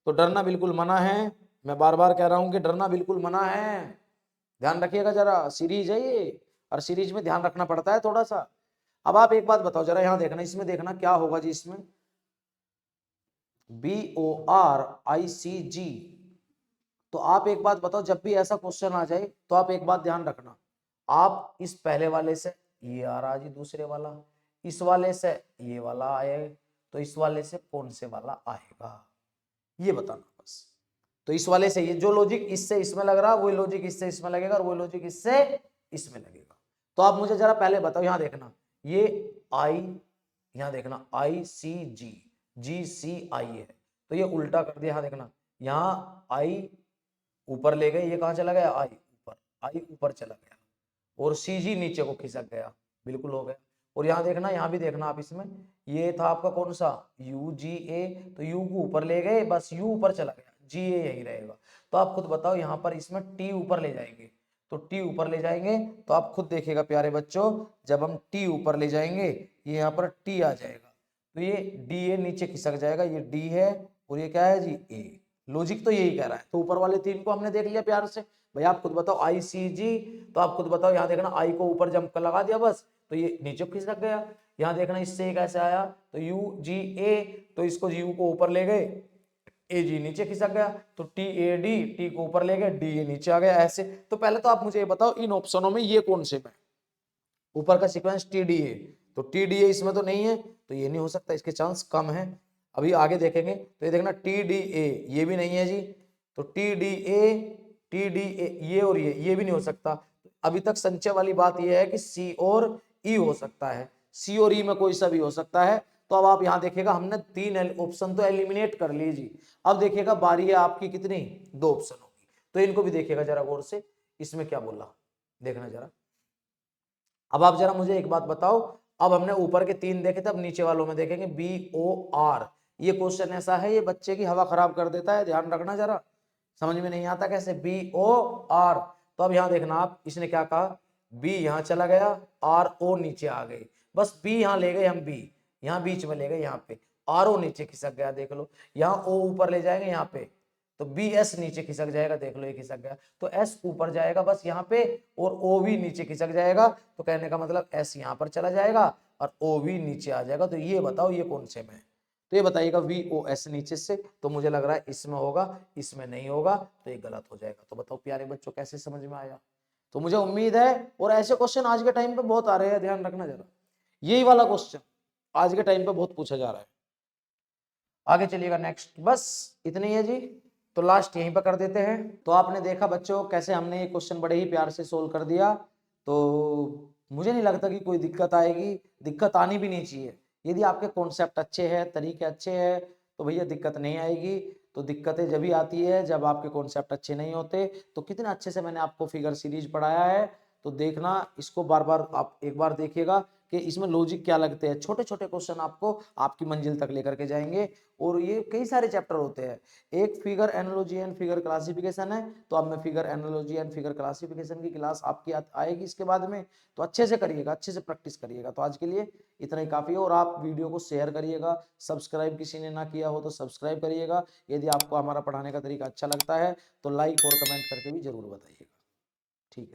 तो डरना बिल्कुल मना है, मैं बार बार कह रहा हूं कि डरना बिल्कुल मना है, ध्यान रखिएगा जरा, सीरीज है ये, और सीरीज में ध्यान रखना पड़ता है थोड़ा सा। अब आप एक बात बताओ जरा, यहां देखना, इसमें देखना क्या होगा जी, इसमें BORICG। तो आप एक बात बताओ, जब भी ऐसा क्वेश्चन आ जाए तो आप एक बात ध्यान रखना, आप इस पहले वाले से ये आ रहा जी दूसरे वाला, इस वाले से ये वाला आए, तो इस वाले से कौन से वाला आएगा, ये बताना बस। तो इस वाले से ये जो लॉजिक इससे इसमें लग रहा, वही लॉजिक इससे इसमें लगेगा, और वही लॉजिक इससे इसमें लगेगा। तो आप मुझे जरा पहले बताओ, यहां देखना, ये आई, यहां देखना ICG, GCI है, तो ये उल्टा कर दिया, यहां देखना, यहां आई ऊपर ले गए, ये कहां चला गया, आई ऊपर, आई ऊपर चला गया और सी जी नीचे को खिसक गया, बिल्कुल हो गया। और यहाँ देखना, यहाँ भी देखना आप, इसमें ये था आपका कौन सा यू जी ए, तो यू को ऊपर ले गए, बस यू ऊपर चला गया, जी ए यही रहेगा। तो आप खुद बताओ, यहाँ पर इसमें टी ऊपर ले जाएंगे, तो टी ऊपर ले जाएंगे तो आप खुद देखिएगा प्यारे बच्चों, जब हम टी ऊपर ले जाएंगे ये यहाँ पर टी आ जाएगा, तो ये डी ए नीचे खिसक जाएगा, ये डी है और ये क्या है जी ए। लॉजिक तो यही कह रहा है। तो ऊपर वाले तीन को हमने देख लिया प्यार से। भाई आप खुद बताओ आई सी जी, तो आप खुद बताओ, यहाँ देखना आई को ऊपर जंप कर लगा दिया बस, तो ये नीचे खिसक गया। यहाँ देखना इससे कैसे आया, तो यू जी ए, तो इसको यू को ऊपर ले गए, ए जी नीचे खिसक गया, तो टी ए डी, टी को ऊपर ले गए, डी ए नीचे आ गया, ऐसे। तो पहले तो आप मुझे ये बताओ इन ऑप्शनों में ये कौन से है, ऊपर का सीक्वेंस टी डी ए, तो टी डी ए इसमें तो नहीं है, तो ये नहीं हो सकता, इसके चांस कम है। अभी आगे देखेंगे तो ये देखना टी डी ए, ये भी नहीं है जी, तो T D A, T D A, ये और ये भी नहीं हो सकता। अभी तक संचय वाली बात ये है कि सी और ई हो सकता है, सी और ई में कोई सा भी हो सकता है। तो अब आप यहाँ देखिएगा, हमने तीन ऑप्शन तो एलिमिनेट कर लिए जी। अब देखिएगा बारी है आपकी कितनी, दो ऑप्शन होगी, तो इनको भी देखिएगा जरा गौर से, इसमें क्या बोला देखना जरा। अब आप जरा मुझे एक बात बताओ, अब हमने ऊपर के तीन देखे थे, अब नीचे वालों में देखेंगे बी ओ आर। ये क्वेश्चन ऐसा है, ये बच्चे की हवा खराब कर देता है, ध्यान रखना जरा, समझ में नहीं आता कैसे, बी ओ आर। तो अब यहाँ देखना आप, इसने क्या कहा, बी यहाँ चला गया, आर ओ नीचे आ गए, बस बी यहाँ ले गए हम, बी यहाँ बीच में ले गए, यहाँ पे आर ओ नीचे खिसक गया, देख लो। यहाँ ओ ऊपर ले जाएंगे यहाँ पे, तो बी एस नीचे खिसक जाएगा, देख लो ये खिसक गया, तो एस ऊपर जाएगा बस यहाँ पे, और ओ भी नीचे खिसक जाएगा, तो कहने का मतलब एस यहाँ पर चला जाएगा और ओ भी नीचे आ जाएगा। तो ये बताओ ये कौन से में, तो ये बताइएगा वी ओ एस नीचे से, तो मुझे लग रहा है इसमें होगा, इसमें नहीं होगा, तो ये गलत हो जाएगा। तो बताओ प्यारे बच्चों कैसे समझ में आया। तो मुझे उम्मीद है, और ऐसे क्वेश्चन आज के टाइम पे बहुत आ रहे हैं, ध्यान रखना जरा, यही वाला क्वेश्चन आज के टाइम पे बहुत पूछा जा रहा है। आगे चलिएगा नेक्स्ट, बस इतनी है जी, तो लास्ट यहीं पर कर देते हैं। तो आपने देखा बच्चों कैसे हमने ये क्वेश्चन बड़े ही प्यार से सोल्व कर दिया, तो मुझे नहीं लगता कि कोई दिक्कत आएगी, दिक्कत आनी भी नहीं चाहिए। यदि आपके कॉन्सेप्ट अच्छे हैं, तरीके अच्छे हैं, तो भैया दिक्कत नहीं आएगी। तो दिक्कतें जब भी आती है जब आपके कॉन्सेप्ट अच्छे नहीं होते। तो कितने अच्छे से मैंने आपको फिगर सीरीज पढ़ाया है, तो देखना इसको बार बार, आप एक बार देखिएगा कि इसमें लॉजिक क्या लगते हैं। छोटे छोटे क्वेश्चन आपको आपकी मंजिल तक लेकर के जाएंगे, और ये कई सारे चैप्टर होते हैं। एक figure analogy and figure classification है, तो अब मैं figure analogy and figure classification की क्लास आपकी आएगी इसके बाद में, तो अच्छे से करिएगा, अच्छे से प्रैक्टिस करिएगा। तो आज के लिए इतना ही काफी है, और आप वीडियो को शेयर करिएगा, सब्सक्राइब किसी ने ना किया हो तो सब्सक्राइब करिएगा। यदि आपको हमारा पढ़ाने का तरीका अच्छा लगता है तो लाइक और कमेंट करके भी जरूर बताइएगा। ठीक है।